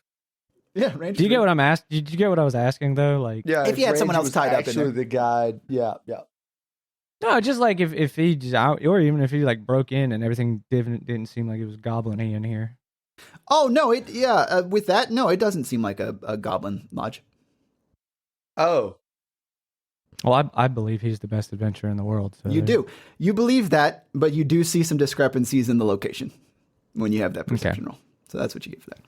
Yeah, Rangy. Did you get what I'm asking? Did you get what I was asking though? Like, Yeah, If you had someone Rangy else was tied up in actually there. the guide. Yeah. no, just like if he just out, or even if he like broke in and everything didn't seem like it was goblin-y in here. Oh, no. With that, no, it doesn't seem like a goblin lodge. Oh, Well, I believe he's the best adventurer in the world. So You do. You believe that, but you do see some discrepancies in the location when you have that perception roll. So that's what you get for that.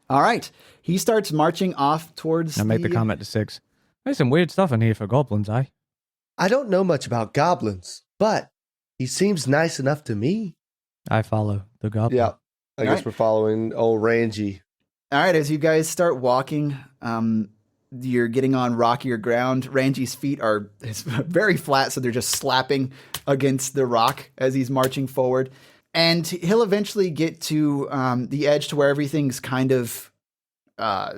All right. He starts marching off towards I make the comment to 6. There's some weird stuff in here for goblins, eh? I don't know much about goblins, but he seems nice enough to me. I follow the goblin. Yeah, I guess right. we're following old Rangy. All right, as you guys start walking, you're getting on rockier ground. Rangy's feet are very flat, so they're just slapping against the rock as he's marching forward. And he'll eventually get to the edge to where everything's kind of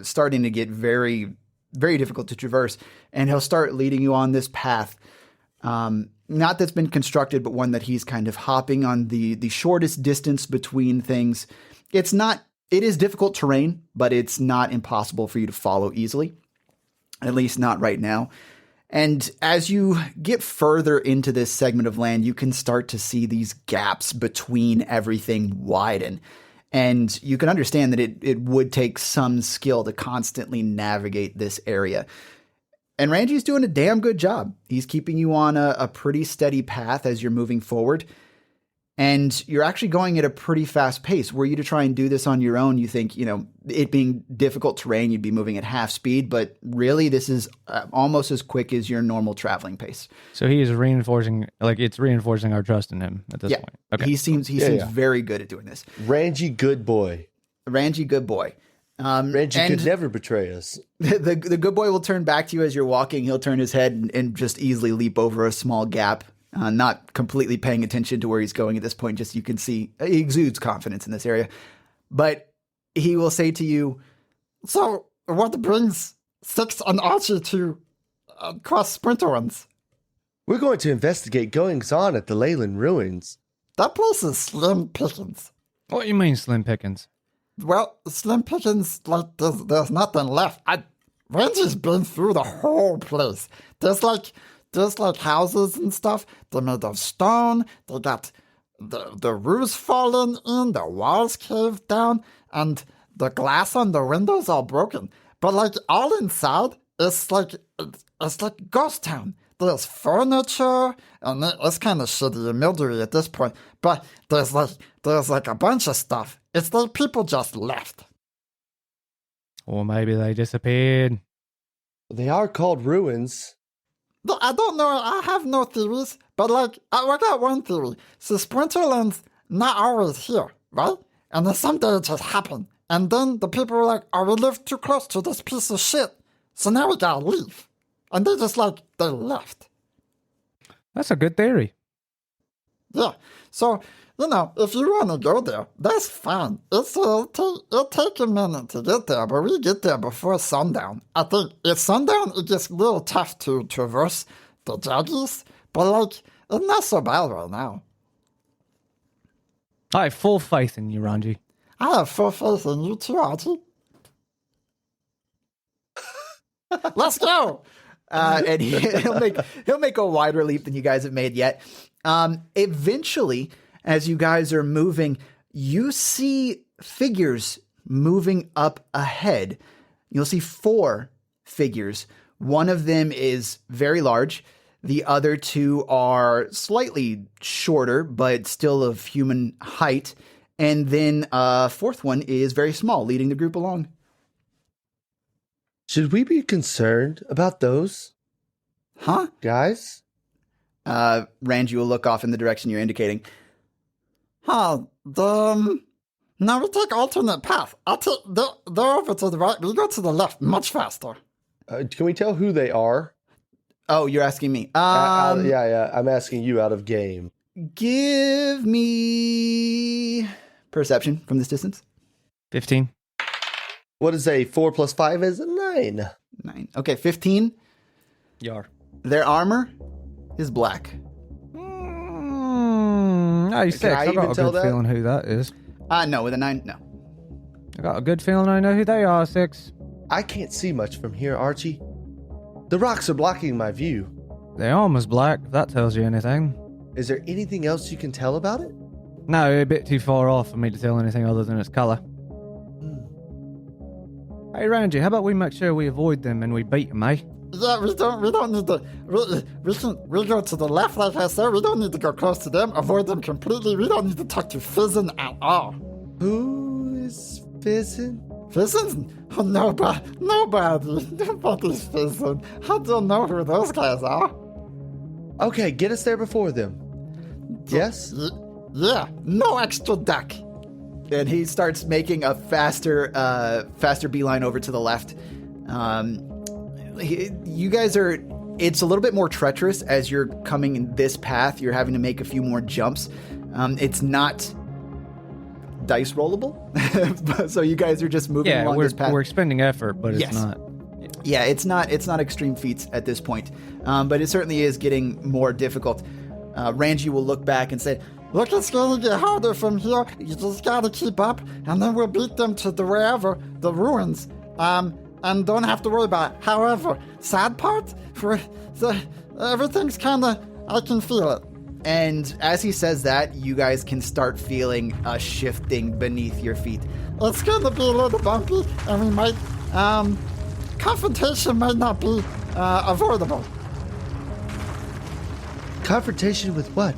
starting to get very, very difficult to traverse. And he'll start leading you on this path. Not that's been constructed, but one that he's kind of hopping on the shortest distance between things. It is difficult terrain, but it's not impossible for you to follow easily. At least not right now. And as you get further into this segment of land, you can start to see these gaps between everything widen. And you can understand that it would take some skill to constantly navigate this area. And Rangy's doing a damn good job. He's keeping you on a pretty steady path as you're moving forward. And you're actually going at a pretty fast pace. Were you to try and do this on your own, you think, it being difficult terrain, you'd be moving at half speed. But really, this is almost as quick as your normal traveling pace. So he is reinforcing our trust in him at this point. Okay. He seems very good at doing this. Rangy, good boy. Rangy, good boy. Rangy could never betray us. The good boy will turn back to you as you're walking. He'll turn his head and just easily leap over a small gap. Not completely paying attention to where he's going at this point. Just you can see he exudes confidence in this area. But he will say to you, So, what brings Six and Archie to cross Splinterlands? We're going to investigate goings on at the Leylen Ruins. That place is slim pickings. What do you mean, slim pickings? Well, slim pickings, like there's nothing left. Randy's been through the whole place. There's like houses and stuff. They're made of stone. They got the roofs fallen in, the walls caved down, and the glass on the windows all broken. But like all inside, it's like ghost town. There's furniture, and it's kind of shitty and mildewy at this point. But there's like a bunch of stuff. It's like people just left. Or maybe they disappeared. They are called ruins. I don't know. I have no theories, but like I got one theory. So Splinterlands not always here, right? And then someday it just happened, and then the people were like, "Oh, we live too close to this piece of shit, so now we gotta leave." And they just they left. That's a good theory. Yeah. So, if you want to go there, that's fine. It'll take a minute to get there, but we get there before sundown. I think at sundown, it gets a little tough to traverse the jaggies, but it's not so bad right now. I have full faith in you, Ranji. I have full faith in you too, Archie. Let's go! And he'll make a wider leap than you guys have made yet. Eventually, as you guys are moving, you see figures moving up ahead. You'll see 4 figures. One of them is very large. The other 2 are slightly shorter, but still of human height. And then a 4th one is very small, leading the group along. Should we be concerned about those? Huh? Guys? Ranji will look off in the direction you're indicating. No, we take alternate path. They're over to the right. We go to the left much faster. Can we tell who they are? Oh, you're asking me. Yeah. I'm asking you out of game. Give me perception from this distance. 15. What is a 4 plus 5 is a 9. 9. Okay, 15. Yar. Their armor is black. 96. I I even got a tell good that? feeling who that is. No, with a 9, no. I got a good feeling I know who they are, 6. I can't see much from here, Archie. The rocks are blocking my view. Their armor's black, if that tells you anything. Is there anything else you can tell about it? No, a bit too far off for me to tell anything other than its colour. Hey, Ranji, how about we make sure we avoid them and we beat them, eh? Yeah, we don't need to. We go to the left, like I said. We don't need to go close to them. Avoid them completely. We don't need to talk to Fizzin at all. Who is Fizzin? Fizzin? Oh, nobody's Fizzin. I don't know who those guys are. Okay, get us there before them. Yes? Yeah, no extra duck. And he starts making a faster beeline over to the left. You guys are... It's a little bit more treacherous as you're coming in this path. You're having to make a few more jumps. It's not dice rollable. So you guys are just moving along this path. We're expending effort, but Yes. it's not. Yeah, it's not extreme feats at this point. But it certainly is getting more difficult. Ranji will look back and say, Look, it's going to get harder from here. You just got to keep up, and then we'll beat them to the ruins. And don't have to worry about it. However, sad part, everything's kind of, I can feel it. and as he says that, you guys can start feeling a shifting beneath your feet. It's going to be a little bumpy, and we might, confrontation might not be avoidable. Confrontation with what?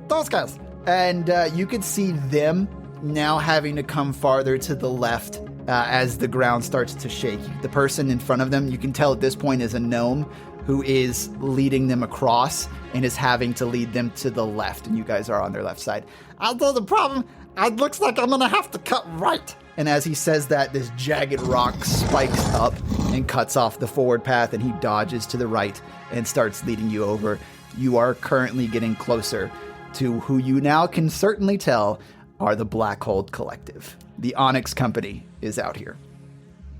Those guys. And you could see them now having to come farther to the left as the ground starts to shake. The person in front of them, you can tell at this point, is a gnome who is leading them across and is having to lead them to the left, and you guys are on their left side. I know the problem. It looks like I'm going to have to cut right. And as he says that, this jagged rock spikes up and cuts off the forward path, and he dodges to the right and starts leading you over. You are currently getting closer to who you now can certainly tell are the Blackhold Collective. The Onyx Company is out here.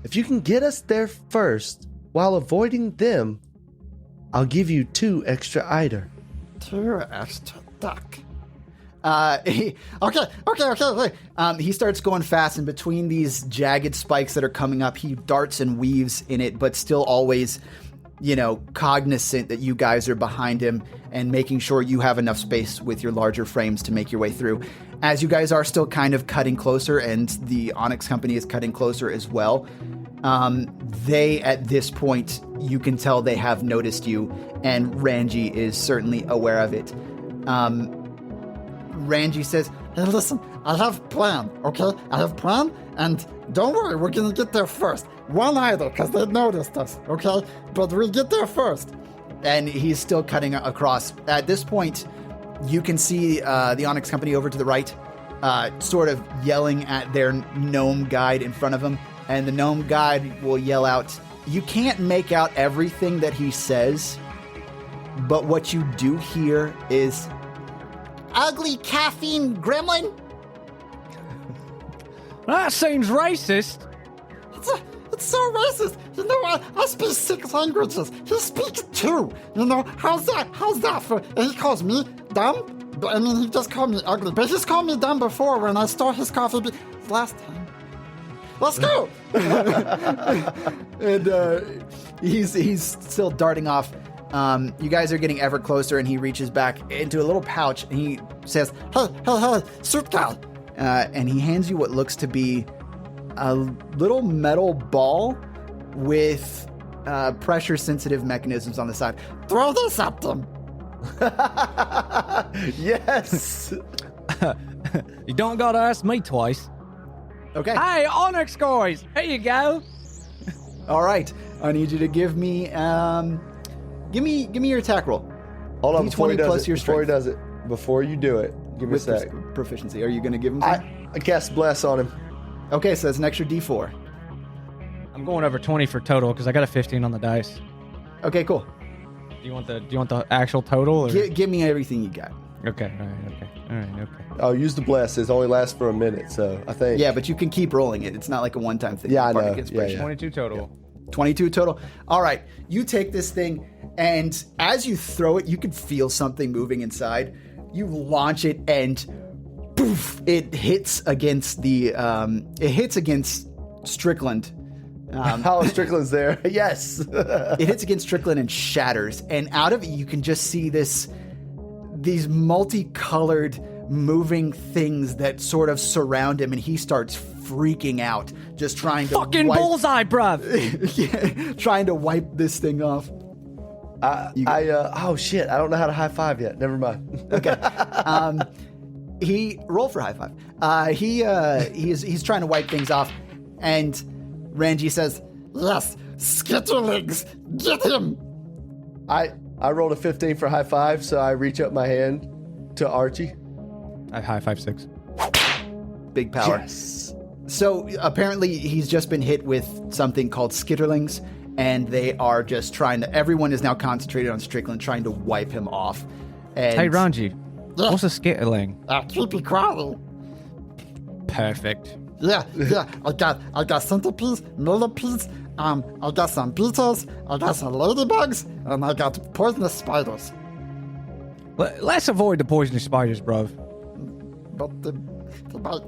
If you can get us there first while avoiding them, I'll give you 2 extra eider. 2 extra duck. Okay. He starts going fast, and between these jagged spikes that are coming up, he darts and weaves in it, but still always, cognizant that you guys are behind him and making sure you have enough space with your larger frames to make your way through. As you guys are still kind of cutting closer, and the Onyx Company is cutting closer as well, they, at this point, you can tell they have noticed you, and Ranji is certainly aware of it. Ranji says, Hey, listen, I have a plan, okay? I have a plan, and don't worry, we're gonna get there first. One-eyed, because they noticed us, okay? But we'll get there first. and he's still cutting across. At this point, you can see the Onyx Company over to the right, sort of yelling at their gnome guide in front of him, and the gnome guide will yell out, you can't make out everything that he says, but what you do hear is, ugly caffeine gremlin? That seems racist. It's so racist. You know, I speak 6 languages. He speaks 2. You know, how's that? And he calls me dumb? I mean, he just called me ugly. But he's called me dumb before when I stole his coffee last time. Let's go! And he's still darting off. You guys are getting ever closer, and he reaches back into a little pouch, and he says, Hey, suit guy. and he hands you what looks to be a little metal ball with pressure-sensitive mechanisms on the side. Throw this at them. Yes. You don't gotta ask me twice. Okay. Hey, Onyx guys, here you go. All right. I need you to give me your attack roll. Hold on, D20 before he does plus it. your Before he strength. does it. Before you do it, give me a With sec. proficiency. Are you going to give him something? I cast Bless on him. Okay, so that's an extra D4. I'm going over 20 for total because I got a 15 on the dice. Okay, cool. Do you want the actual total? Or? Give me everything you got. Okay. All right. Okay. I'll use the Bless. It only lasts for a minute, so I think. Yeah, but you can keep rolling it. It's not like a one-time thing. Yeah, I Bardic know. Inspiration. Yeah. 22 total. 22 total. All right. You take this thing, and as you throw it, you can feel something moving inside. You launch it, and poof! It hits against Strickland. How Strickland's there. Yes. It hits against Strickland and shatters, and out of it you can just see these multicolored moving things that sort of surround him, and he starts freaking out, just trying to Fucking bullseye, bruv. trying to wipe this thing off. Oh shit! I don't know how to high five yet. Never mind. Okay. He roll for high five. He's trying to wipe things off, and Ranji says, Yes, skitterlings, get him. I rolled a 15 for high five, so I reach up my hand to Archie. I high five 6. big power. Yes. So apparently he's just been hit with something called skitterlings, and they are just everyone is now concentrated on Strickland, trying to wipe him off. And Hey, Ranji, what's a skitterling? Creepy crawly. Perfect. Yeah. I got centipedes, millipedes. I got some beetles. I got some ladybugs, and I got poisonous spiders. Let's avoid the poisonous spiders, bruv. But they might.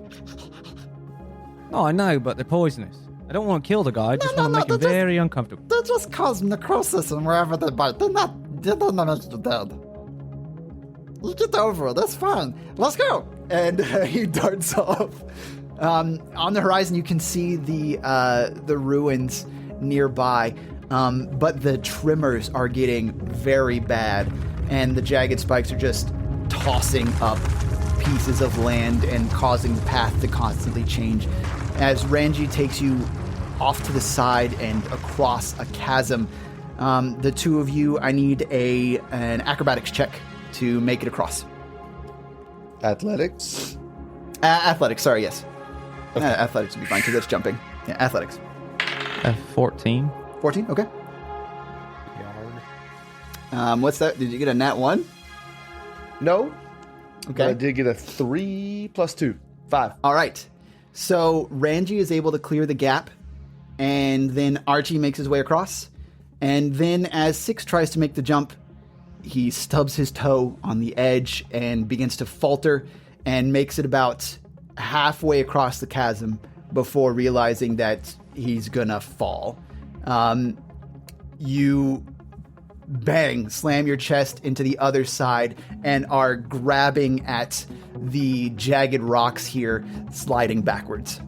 Oh, I know, but they're poisonous. I don't want to kill the guy. I just want to make him very uncomfortable. They just cause necrosis and wherever they bite. They don't make you dead. You get over it. That's fine. Let's go. and he darts off. On the horizon, you can see the ruins nearby, but the tremors are getting very bad, and the jagged spikes are just tossing up pieces of land and causing the path to constantly change. As Ranji takes you off to the side and across a chasm, the two of you, I need an acrobatics check to make it across. Athletics. Athletics, sorry, yes. Okay. Athletics would be fine because that's jumping. Yeah, athletics. 14. 14, okay. What's that? Did you get a nat 1? No. Okay. But I did get a 3 plus 2. 5. All right. So Ranji is able to clear the gap, and then Archie makes his way across. And then as Six tries to make the jump, he stubs his toe on the edge and begins to falter and makes it about halfway across the chasm before realizing that he's gonna fall. You bang, slam your chest into the other side and are grabbing at the jagged rocks here, sliding backwards.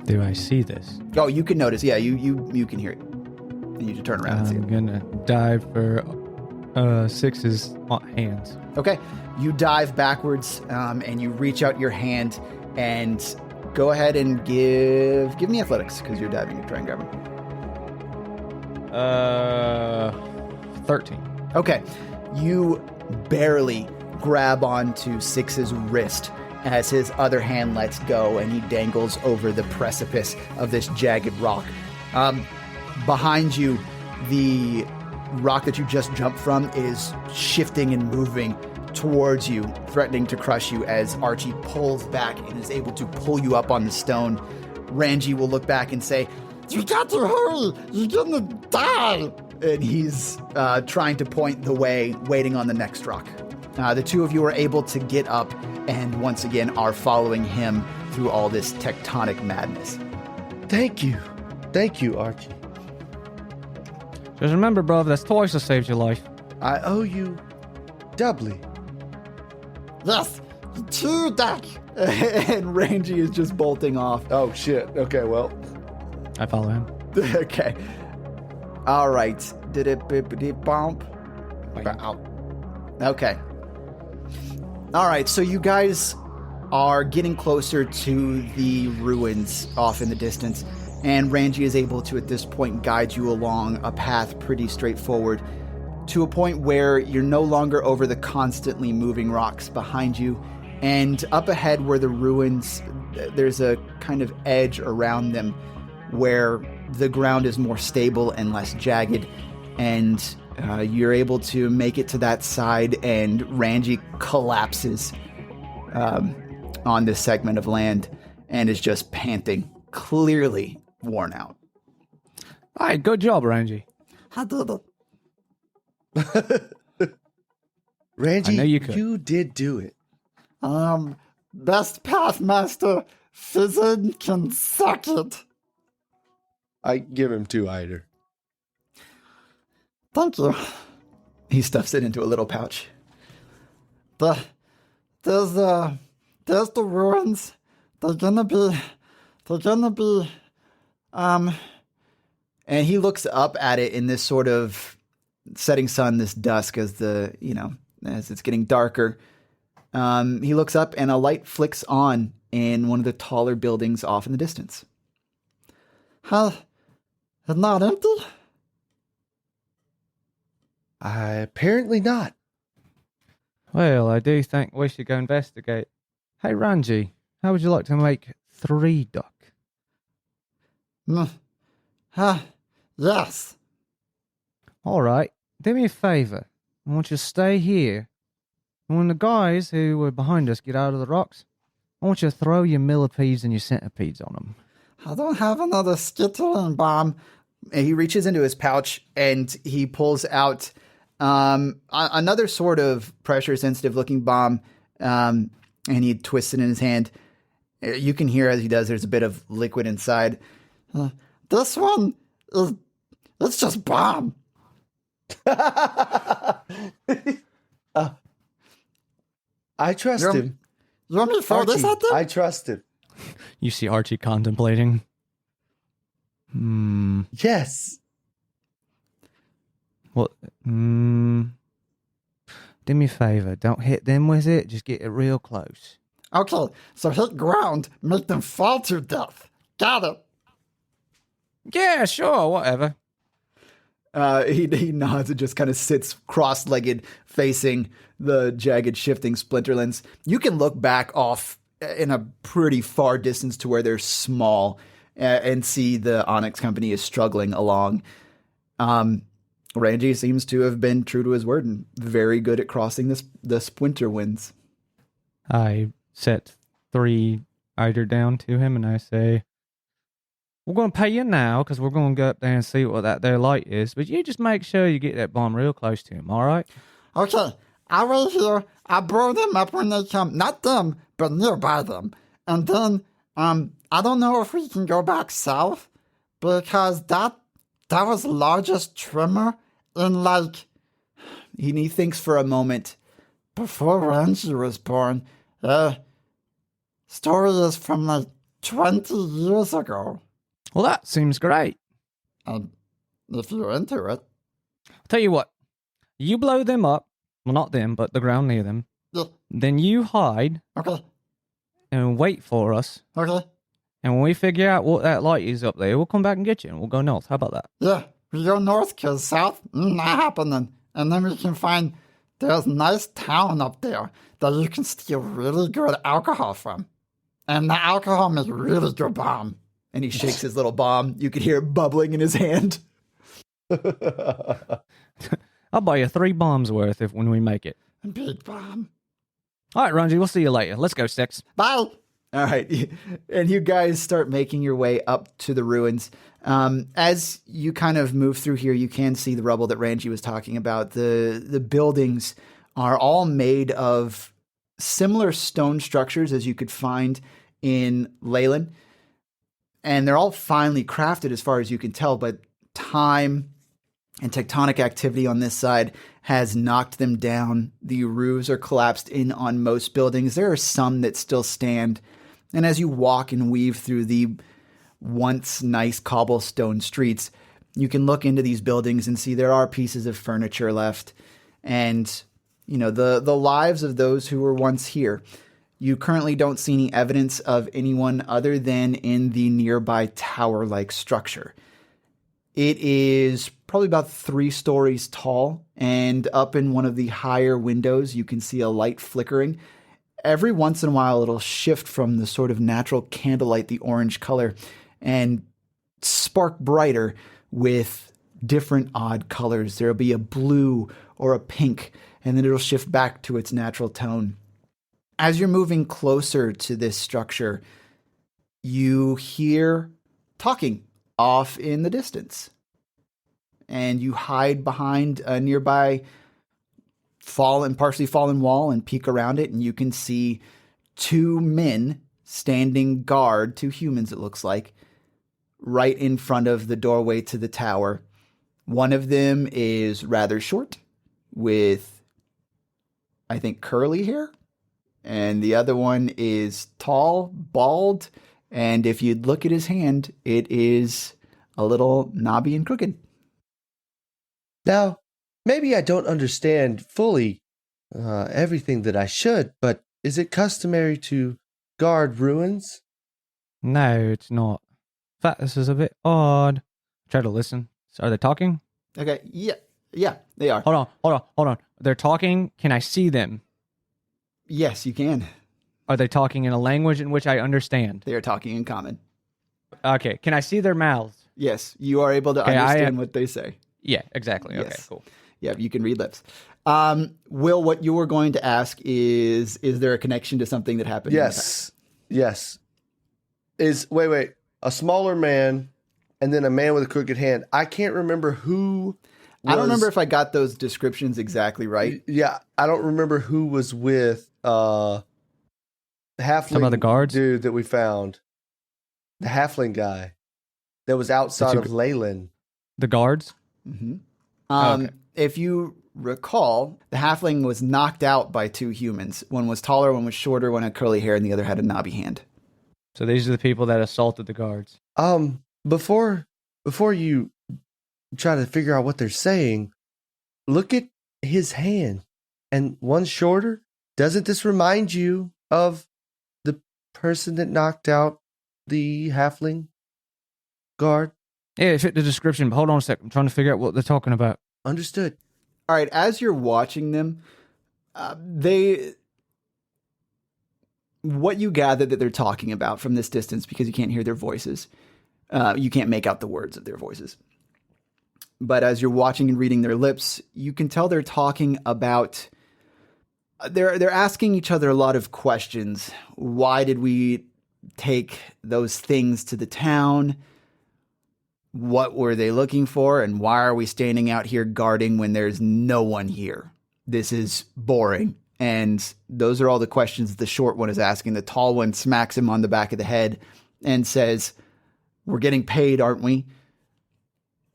Do I see this? Oh, you can notice. Yeah, you can hear it. You need to turn around and see it. I'm gonna dive for Six's hands. Okay, you dive backwards and you reach out your hand and go ahead and give me athletics because you're diving and try and grab him. 13. Okay, you barely grab onto Six's wrist as his other hand lets go and he dangles over the precipice of this jagged rock. Behind you, the rock that you just jumped from is shifting and moving towards you, threatening to crush you as Archie pulls back and is able to pull you up on the stone. Ranji will look back and say, You got to hurry! You're gonna die! and he's trying to point the way, waiting on the next rock. The two of you are able to get up and once again are following him through all this tectonic madness. Thank you. Thank you, Archie. Just remember, brother, that's twice I saved your life. I owe you doubly. Yes, to that! And Ranji is just bolting off. Oh, shit. Okay, well. I follow him. Okay. All right. Did it bump? Okay. All right. So you guys are getting closer to the ruins off in the distance, and Ranji is able to, at this point, guide you along a path pretty straightforward to a point where you're no longer over the constantly moving rocks behind you, and up ahead where the ruins, there's a kind of edge around them where the ground is more stable and less jagged, and you're able to make it to that side, and Ranji collapses on this segment of land and is just panting, clearly worn out. All right, good job, Ranji. I did it. Ranji, I know you could. you did do it. Best Pathmaster, Fizzin can suck it. I give him 2 either. Thank you. He stuffs it into a little pouch. There's the ruins. They're gonna be, And he looks up at it in this sort of setting sun, this dusk as as it's getting darker. He looks up and a light flicks on in one of the taller buildings off in the distance. it's not empty? Apparently not. Well, I do think we should go investigate. Hey, Ranji, how would you like to make 3 duck? Yes. All right, do me a favor. I want you to stay here. And when the guys who were behind us get out of the rocks, I want you to throw your millipedes and your centipedes on them. I don't have another skittling bomb. And he reaches into his pouch and he pulls out another sort of pressure-sensitive looking bomb, and he twists it in his hand. You can hear as he does, there's a bit of liquid inside. This one is, it's just bomb. I trust him. You want me to throw this Archie, at them? I trust him. You see Archie contemplating. Yes. Well, do me a favor. Don't hit them with it. Just get it real close. Okay, so hit ground, make them fall to death. Got it. Yeah, sure, whatever. He nods and just kind of sits cross-legged, facing the jagged, shifting Splinterlands. You can look back off in a pretty far distance to where they're small and see the Onyx Company is struggling along. Ranji seems to have been true to his word and very good at crossing the Splinter winds. I set 3 eider down to him and I say, we're going to pay you now because we're going to go up there and see what that there light is. But you just make sure you get that bomb real close to him, all right? Okay, I'll wait here. I'll blow them up when they come. Not them, but nearby them. And then, I don't know if we can go back south because that was the largest tremor in like, He thinks for a moment. before Ranji was born. Story is from like 20 years ago. Well, that seems great. If you're into it. I'll tell you what. You blow them up. Well, not them, but the ground near them. Yeah. Then you hide Okay. and wait for us. Okay. And when we figure out what that light is up there, we'll come back and get you, and we'll go north. How about that? Yeah. We go north because south, not happening. And then we can find there's a nice town up there that you can steal really good alcohol from. And the alcohol makes really good bomb. And he shakes his little bomb. You could hear it bubbling in his hand. I'll buy you 3 bombs worth when we make it. Big bomb. All right, Ranji, we'll see you later. Let's go, Six. Bye. All right. And you guys start making your way up to the ruins. As you kind of move through here, you can see the rubble that Ranji was talking about. The buildings are all made of similar stone structures as you could find in Leyland. And they're all finely crafted as far as you can tell, but time and tectonic activity on this side has knocked them down. The roofs are collapsed in on most buildings. There are some that still stand. And as you walk and weave through the once nice cobblestone streets, you can look into these buildings and see there are pieces of furniture left. And, you know, the lives of those who were once here. You currently don't see any evidence of anyone other than in the nearby tower-like structure. It is probably about 3 stories tall, and up in one of the higher windows, you can see a light flickering. Every once in a while, it'll shift from the sort of natural candlelight, the orange color, and spark brighter with different odd colors. There'll be a blue or a pink, and then it'll shift back to its natural tone. As you're moving closer to this structure, you hear talking off in the distance. And you hide behind a nearby partially fallen wall and peek around it, and you can see 2 men standing guard, 2 humans it looks like, right in front of the doorway to the tower. One of them is rather short, with, I think, curly hair. And the other one is tall, bald, and if you look at his hand, it is a little knobby and crooked. Now, maybe I don't understand fully everything that I should, but is it customary to guard ruins? No, it's not. In fact, this is a bit odd. Try to listen. So are they talking? Okay, yeah, they are. Hold on. They're talking. Can I see them? Yes, you can. Are they talking in a language in which I understand? They are talking in common. Okay. Can I see their mouths? Yes, you are able to understand what they say. Yeah, exactly. Okay, Yes. cool. Yeah, you can read lips. Will, what you were going to ask is there a connection to something that happened? in the past? Yes. Wait. A smaller man and then a man with a crooked hand. I can't remember who I don't remember if I got those descriptions exactly right. Yeah, I don't remember who was with the halfling Some of the guards? dude that we found. The halfling guy that was outside of Leyland. The guards? Mm-hmm. Okay. If you recall, the halfling was knocked out by 2 humans. One was taller, one was shorter, one had curly hair, and the other had a knobby hand. So these are the people that assaulted the guards. Before you try to figure out what they're saying, look at his hand. And one's shorter. Doesn't this remind you of the person that knocked out the halfling guard? Yeah, it fit the description, but hold on a sec. I'm trying to figure out what they're talking about. Understood. All right, as you're watching them, what you gather that they're talking about from this distance, because you can't hear their voices, you can't make out the words of their voices. But as you're watching and reading their lips, you can tell they're talking about. They're asking each other a lot of questions. Why did we take those things to the town? What were they looking for? And why are we standing out here guarding when there's no one here? this is boring. And those are all the questions that the short one is asking. The tall one smacks him on the back of the head and says, "We're getting paid, aren't we?"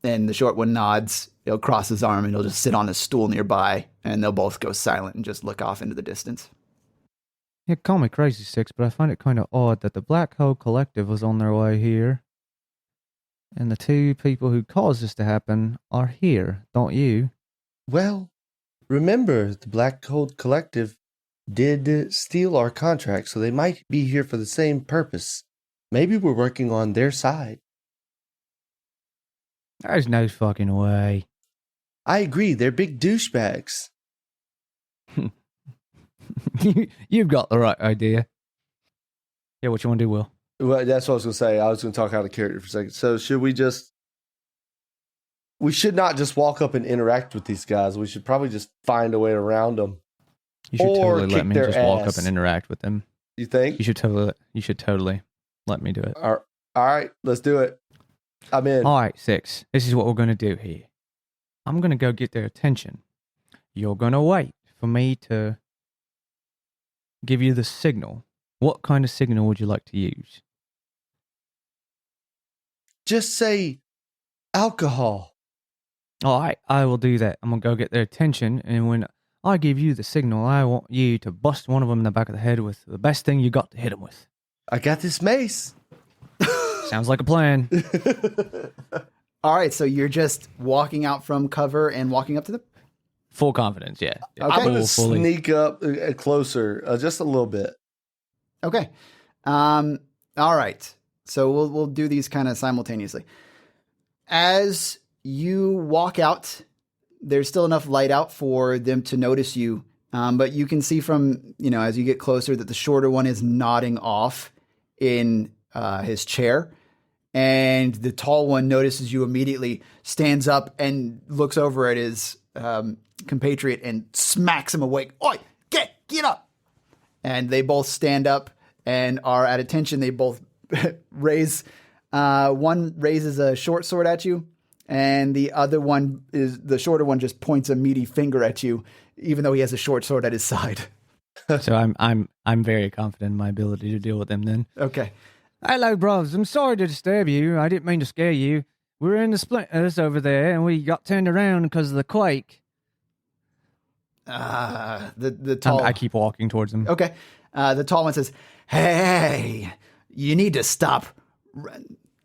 And the short one nods. He'll cross his arm and he'll just sit on a stool nearby, and they'll both go silent and just look off into the distance. Yeah, call me crazy, Six, but I find it kind of odd that the Black Hole Collective was on their way here. And the two people who caused this to happen are here, don't you? Well, remember, the Black Cold Collective did steal our contract, so they might be here for the same purpose. Maybe we're working on their side. There's no fucking way. I agree, they're big douchebags. You've got the right idea. Yeah, what you want to do, Will? Well, that's what I was going to say. I was going to talk out of character for a second. So should we just... We should not just walk up and interact with these guys. We should probably just find a way around them. You should Or totally kick let me their just walk up ass. and interact with them. You think? You should totally let me do it. All right, let's do it. I'm in. All right, Six. This is what we're going to do here. I'm going to go get their attention. You're going to wait for me to give you the signal. What kind of signal would you like to use? Just say alcohol. All right, I will do that. I'm going to go get their attention, and when I give you the signal, I want you to bust one of them in the back of the head with the best thing you got to hit them with. I got this mace. Sounds like a plan. All right, so you're just walking out from cover and walking up to them? Full confidence, yeah. Okay. I'm going to Fully. sneak up closer, just a little bit. Okay. All right. So we'll do these kind of simultaneously. As you walk out, there's still enough light out for them to notice you. But you can see from, as you get closer that the shorter one is nodding off in his chair. And the tall one notices you immediately, stands up and looks over at his compatriot and smacks him awake. Oi, get up. And they both stand up and are at attention. They both raise, one raises a short sword at you, and the other one the shorter one just points a meaty finger at you, even though he has a short sword at his side. So I'm very confident in my ability to deal with them then. Okay. Hello, bros. I'm sorry to disturb you. I didn't mean to scare you. We're in the splinters over there, and we got turned around because of the quake. The tall. I keep walking towards them. Okay. The tall one says, "Hey, you need to stop."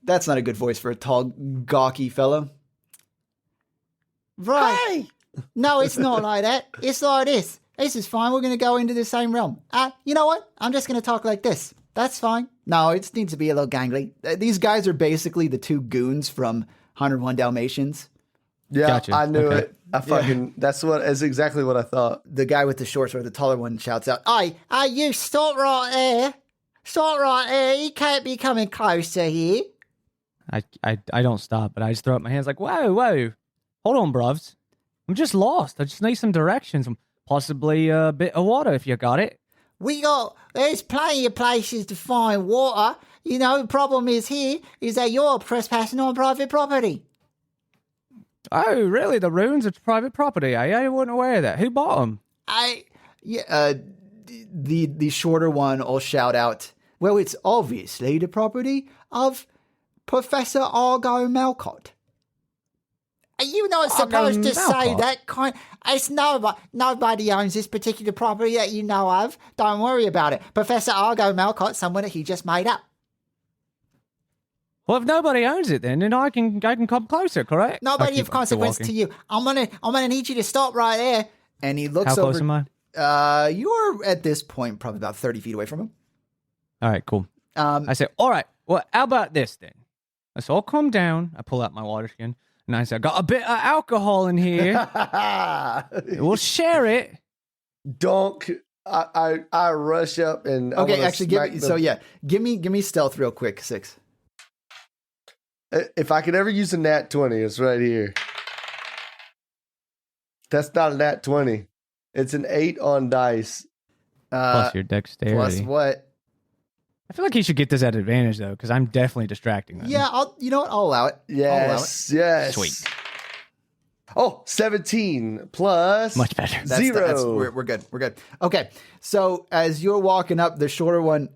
That's not a good voice for a tall, gawky fellow. Right. Hey! No, it's not like that. It's like this. This is fine. We're going to go into the same realm. You know what? I'm just going to talk like this. That's fine. No, it needs to be a little gangly. These guys are basically the two goons from 101 Dalmatians. Yeah, Gotcha. I knew Okay. it. That's exactly what I thought. The guy with the short sword, the taller one, shouts out, Hey, you stop right there. Stop right there. You can't be coming closer here. I don't stop, but I just throw up my hands like, whoa. Hold on, bruvs. I'm just lost. I just need some directions. Possibly a bit of water if you got it. There's plenty of places to find water. The problem is that you're trespassing on private property. Oh, really? The ruins are private property. I wasn't aware of that. Who bought them? The shorter one will shout out, "Well, it's obviously the property of Professor Argo Malcott." You're not supposed to say that kind. It's nobody owns this particular property that you know of. Don't worry about it. Professor Argo Malcott's someone that he just made up. Well, if nobody owns it, then I can come closer, correct? Nobody of consequence to you. I'm gonna need you to stop right there. And he looks How over. close am I? You're at this point probably about 30 feet away from him. All right, cool. I say, all right, well, how about this then? So I'll come down. I pull out my water skin. And I say, I got a bit of alcohol in here. We'll share it. Donk. I rush up and Okay, actually, give me stealth real quick, 6. If I could ever use a nat 20, it's right here. That's not a nat 20. It's an 8 on dice. Plus your dexterity. Plus what? I feel like he should get this at advantage, though, because I'm definitely distracting them. Yeah, you know what? I'll allow it. Yes. Sweet. Oh, 17 plus Much better. zero. We're good. We're good. Okay. So as you're walking up, the shorter one,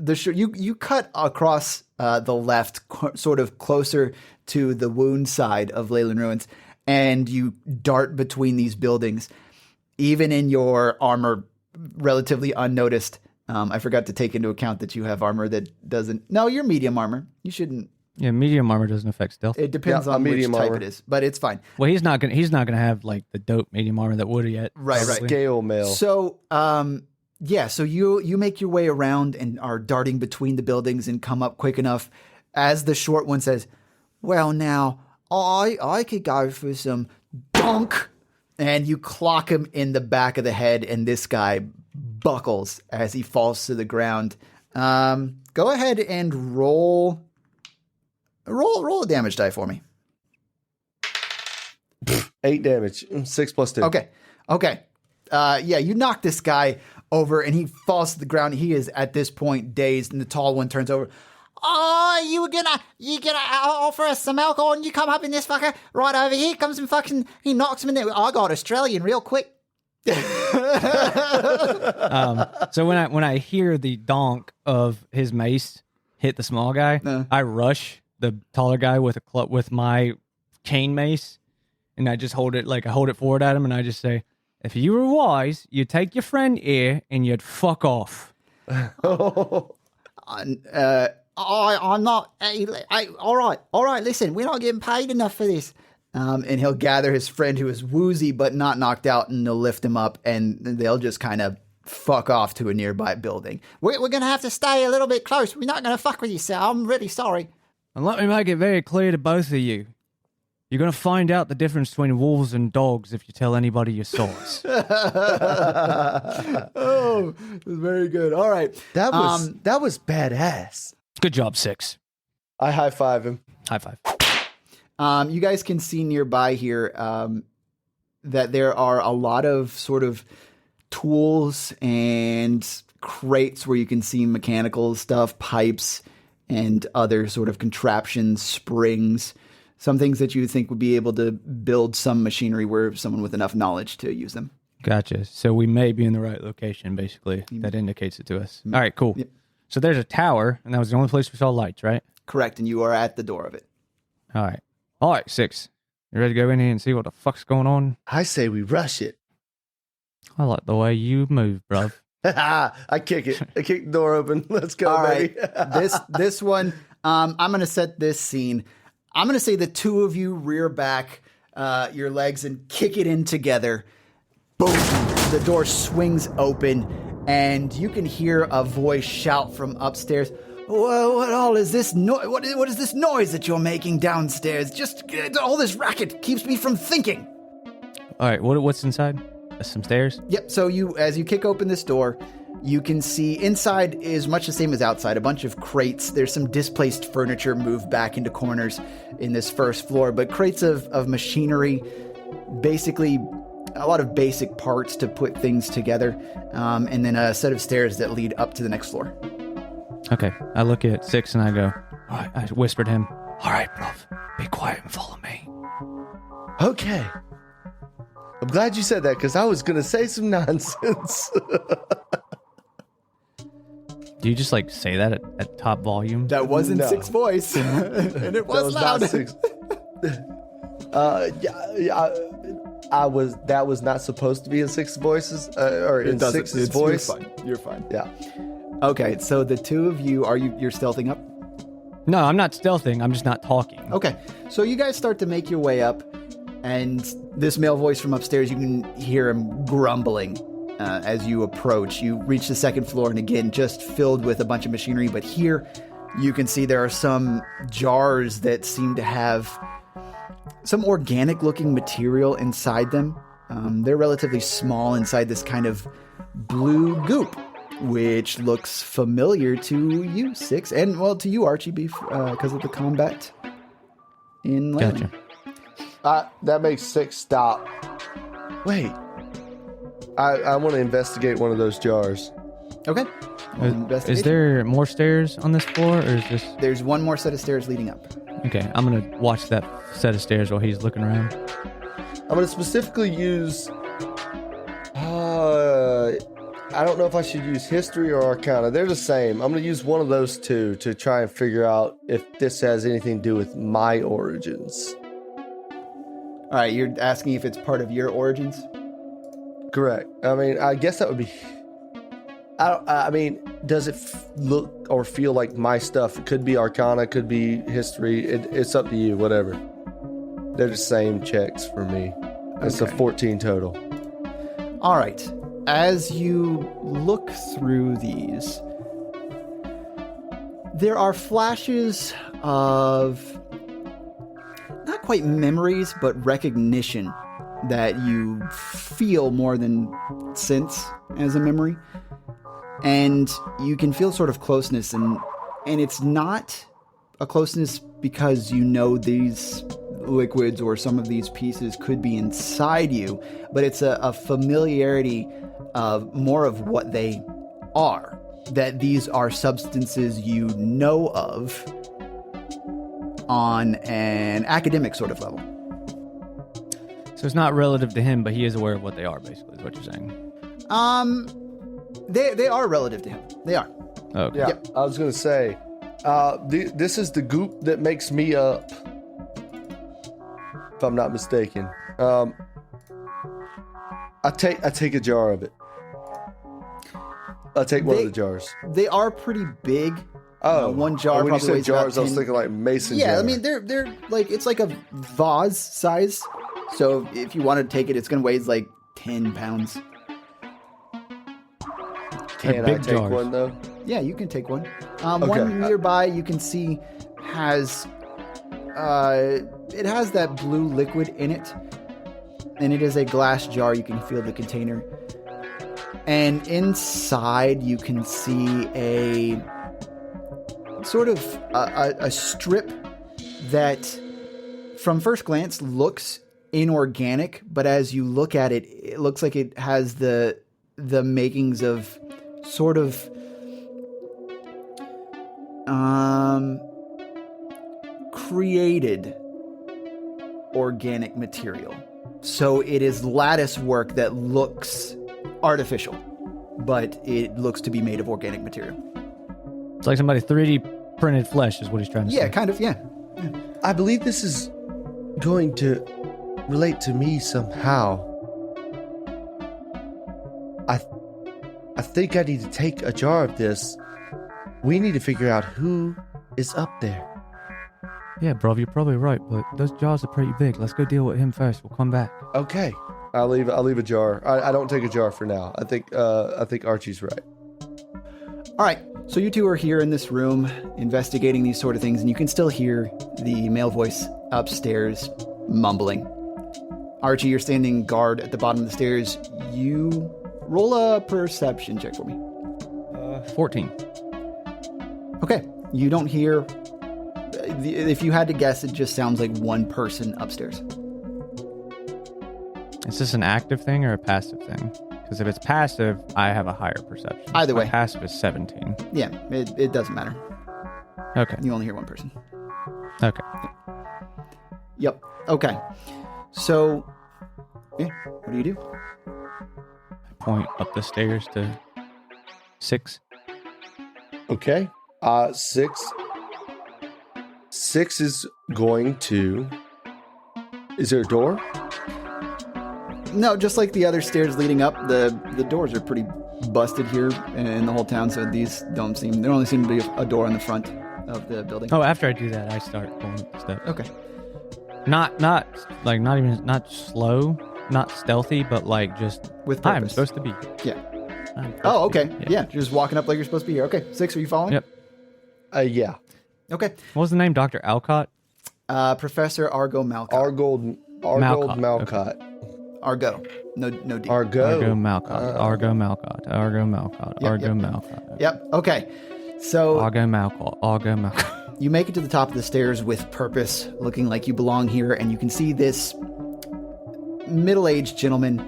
you cut across the left, sort of closer to the wound side of Leylen Ruins, and you dart between these buildings, even in your armor, relatively unnoticed. I forgot to take into account that you have armor that doesn't. No, you're medium armor. You shouldn't. Yeah, medium armor doesn't affect stealth. It depends on which type it is, but it's fine. Well, he's not gonna have like the dope medium armor that would yet. Right. Scale mail. So, so you make your way around and are darting between the buildings and come up quick enough as the short one says, "Well, now I could go for some donk," and you clock him in the back of the head, and this guy buckles as he falls to the ground. Go ahead and roll a damage die for me. 8 damage. 6 plus 2. Okay. You knock this guy over and he falls to the ground. He is at this point dazed, and the tall one turns over. "Oh, you gonna offer us some alcohol and you come up in this fucker right over here, comes and fucking, he knocks him in there. I got Australian real quick." So when I hear the donk of his mace hit the small guy, I rush the taller guy with my chain mace, and I just hold it forward at him, and I just say, "If you were wise, you'd take your friend here and you'd fuck off." I'm not. All right. Listen, we're not getting paid enough for this. And he'll gather his friend who is woozy but not knocked out, and they'll lift him up, and they'll just kind of fuck off to a nearby building. We're going to have to stay a little bit close. We're not going to fuck with you, sir. I'm really sorry. And let me make it very clear to both of you. You're going to find out the difference between wolves and dogs if you tell anybody your source. Oh, very good. All right. That was badass. Good job, 6. I high five him. High five. You guys can see nearby here that there are a lot of sort of tools and crates where you can see mechanical stuff, pipes, and other sort of contraptions, springs, some things that you think would be able to build some machinery where someone with enough knowledge to use them. Gotcha. So we may be in the right location, basically. That indicates it to us. All right, cool. Yep. So there's a tower, and that was the only place we saw lights, right? Correct, and you are at the door of it. All right, 6. You ready to go in here and see what the fuck's going on? I say we rush it. I like the way you move, bruv. I kick it. I kick the door open. Let's go, All baby. right, this one, I'm going to set this scene. I'm going to say the two of you rear back your legs and kick it in together. Boom! The door swings open, and you can hear a voice shout from upstairs. What all is this noise? What is this noise that you're making downstairs? Just all this racket keeps me from thinking. All right, what's inside? Some stairs? Yep. So as you kick open this door, you can see inside is much the same as outside. A bunch of crates. There's some displaced furniture moved back into corners in this first floor, but crates of machinery, basically a lot of basic parts to put things together, and then a set of stairs that lead up to the next floor. Okay, I look at 6 and I go, all right, I whispered him, all right, bruv, be quiet and follow me. Okay. I'm glad you said that because I was going to say some nonsense. Do you just say that at top volume? That wasn't No. 6 voice, and it was loud. Not 6. That was not supposed to be in 6 voices or in 6's voice. You're fine. Yeah. Okay, so the two of you, you're stealthing up? No, I'm not stealthing. I'm just not talking. Okay, so you guys start to make your way up, and this male voice from upstairs, you can hear him grumbling as you approach. You reach the second floor, and again, just filled with a bunch of machinery, but here you can see there are some jars that seem to have some organic-looking material inside them. They're relatively small inside this kind of blue goop, which looks familiar to you, 6, and, well, to you, Archie, because of the combat in Leyland. Gotcha. That makes 6 stop. Wait. I want to investigate one of those jars. Okay. Is there more stairs on this floor, or is this... There's one more set of stairs leading up. Okay, I'm going to watch that set of stairs while he's looking around. I'm gonna specifically use. I don't know if I should use history or arcana. They're the same. I'm gonna use one of those two to try and figure out if this has anything to do with my origins. All right, you're asking if it's part of your origins? Correct. I mean, I guess that would be. I mean, does it look or feel like my stuff? It could be arcana, could be history. It's up to you. Whatever. They're the same checks for me. It's a 14 total. All right. As you look through these, there are flashes of not quite memories, but recognition that you feel more than sense as a memory. And you can feel sort of closeness, and it's not a closeness because you know these liquids or some of these pieces could be inside you, but it's a familiarity of more of what they are, that these are substances you know of on an academic sort of level. So it's not relative to him, but he is aware of what they are, basically, is what you're saying. They are relative to him. They are. Okay. Yeah, Yep. I was gonna say, this is the goop that makes me up, if I'm not mistaken. I take a jar of it. I take one of the jars. They are pretty big. Oh, one jar when you probably said weighs about jars, I was 10. thinking like mason Yeah, jar. I mean they're like it's like a vase size. So if you want to take it, it's gonna weigh like 10 pounds. Can I big take jars. one though? Yeah, you can take one. Okay. One nearby you can see has it has that blue liquid in it, and it is a glass jar. You can feel the container, and inside you can see a sort of a strip that, from first glance, looks inorganic, but as you look at it, it looks like it has the makings of sort of created organic material. So it is lattice work that looks artificial, but it looks to be made of organic material. It's like somebody 3D printed flesh is what he's trying to say. Yeah, kind of, yeah. I believe this is going to relate to me somehow. I think I need to take a jar of this. We need to figure out who is up there. Yeah, bro, you're probably right, but those jars are pretty big. Let's go deal with him first. We'll come back. Okay, I'll leave a jar. I don't take a jar for now. I think Archie's right. All right, so you two are here in this room investigating these sort of things, and you can still hear the male voice upstairs mumbling. Archie, you're standing guard at the bottom of the stairs. You roll a perception check for me. 14. Okay, you don't hear. If you had to guess, it just sounds like one person upstairs. Is this an active thing or a passive thing? Because if it's passive, I have a higher perception. Either way. My passive is 17. Yeah, it doesn't matter. Okay. You only hear one person. Okay. Yep. Okay. So, yeah, what do you do? Point up the stairs to 6. Okay. 6. 6 is going to. Is there a door? No, just like the other stairs leading up, the doors are pretty busted here in the whole town. So these don't seem. There only seem to be a door in the front of the building. Oh, after I do that, I start going up the steps. Okay. Not slow, not stealthy, but like just With hi, I'm purpose. supposed to be. Yeah. I'm supposed Oh, to okay. be. Yeah. You're just walking up like you're supposed to be here. Okay. 6, are you following? Yep. Yeah. Okay. What was the name? Dr. Alcott? Professor Argo Malcott. Argold Malcott. Argo. No D. Argo. Argo Malcott. Argo Malcott. Argo Malcott. Yep, Argo yep. Malcott. Yep. Okay. So Argo Malcott. Argo Malcott. you make it to the top of the stairs with purpose, looking like you belong here, and you can see this middle-aged gentleman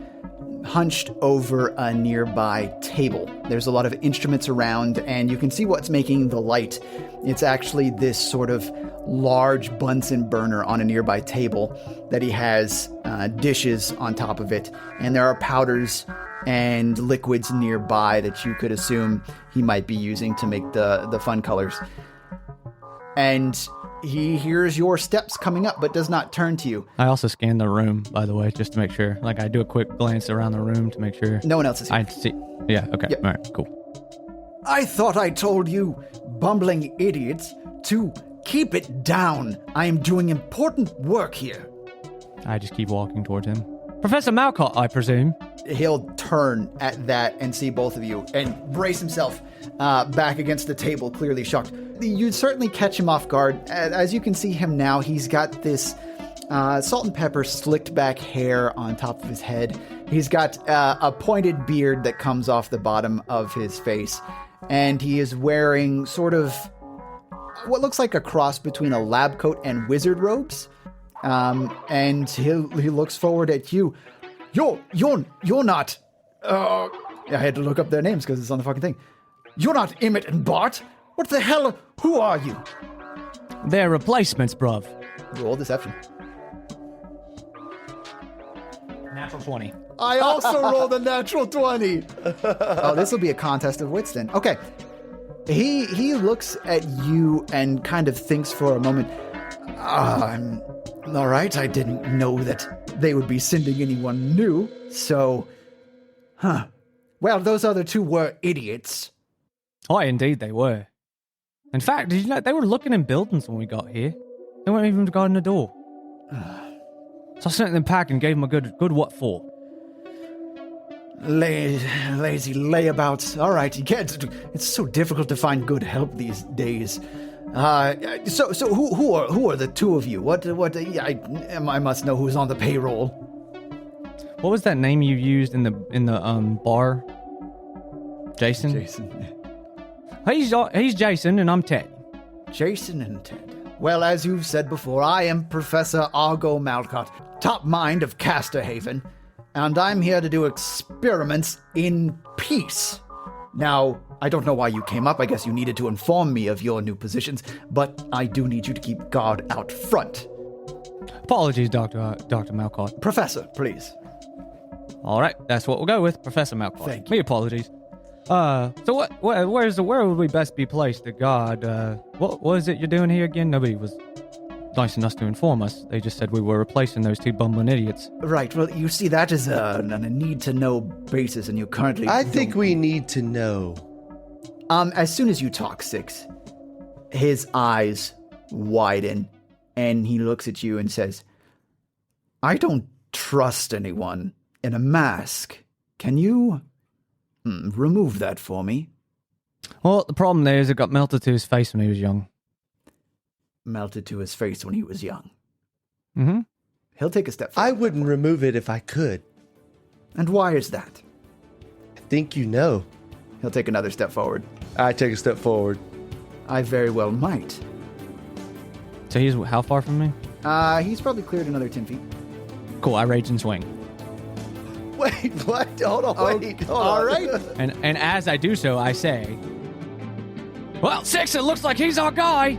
hunched over a nearby table. There's a lot of instruments around, and you can see what's making the light. It's actually this sort of large Bunsen burner on a nearby table that he has dishes on top of it, and there are powders and liquids nearby that you could assume he might be using to make the fun colors. And he hears your steps coming up, but does not turn to you. I also scan the room, by the way, just to make sure. Like, I do a quick glance around the room to make sure. No one else is here. I see. Yeah, okay. Yep. All right, cool. I thought I told you, bumbling idiots, to keep it down. I am doing important work here. I just keep walking towards him. Professor Malcott, I presume. He'll turn at that and see both of you and brace himself back against the table, clearly shocked. You'd certainly catch him off guard. As you can see him now, he's got this salt and pepper slicked back hair on top of his head. He's got a pointed beard that comes off the bottom of his face. And he is wearing sort of what looks like a cross between a lab coat and wizard robes. And he looks forward at you. You're not. I had to look up their names because it's on the fucking thing. You're not Emmett and Bart. What the hell? Who are you? They're replacements, bruv. Roll deception. Natural 20. I also rolled a natural 20. Oh, this will be a contest of wits then. Okay. He looks at you and kind of thinks for a moment. I'm all right. I didn't know that they would be sending anyone new. So, well, those other two were idiots. Oh, indeed they were. In fact, did you know they were looking in buildings when we got here? They weren't even guarding the door. So I sent them back and gave them a good what for? Lazy layabouts. All right, you can't. It's so difficult to find good help these days. So who are the two of you? What? I must know who's on the payroll. What was that name you used in the bar? Jason. Jason. He's Jason and I'm Ted. Jason and Ted. Well, as you've said before, I am Professor Argo Malcott, top mind of Casterhaven, and I'm here to do experiments in peace. Now, I don't know why you came up. I guess you needed to inform me of your new positions, but I do need you to keep guard out front. Apologies, Dr. Malcott. Professor, please. All right, that's what we'll go with, Professor Malcott. Thank you. Me apologies. So where would we best be placed to guard? What is it you're doing here again? Nobody was nice enough to inform us. They just said we were replacing those two bumbling idiots. Right, well, you see, that is on a need-to-know basis, and you currently I think we need to know. As soon as you talk, Six, his eyes widen, and he looks at you and says, I don't trust anyone in a mask. Can you remove that for me? Well, the problem there is it got melted to his face when he was young. Melted to his face when he was young. Mm-hmm. He'll take a step forward. I wouldn't remove it if I could. And why is that? I think you know. He'll take another step forward. I take a step forward. I very well might. So he's how far from me? He's probably cleared another 10 feet. Cool, I rage and swing. Wait, what? Hold on, wait. Hold on. All right. And as I do so, I say, well, Six, it looks like he's our guy.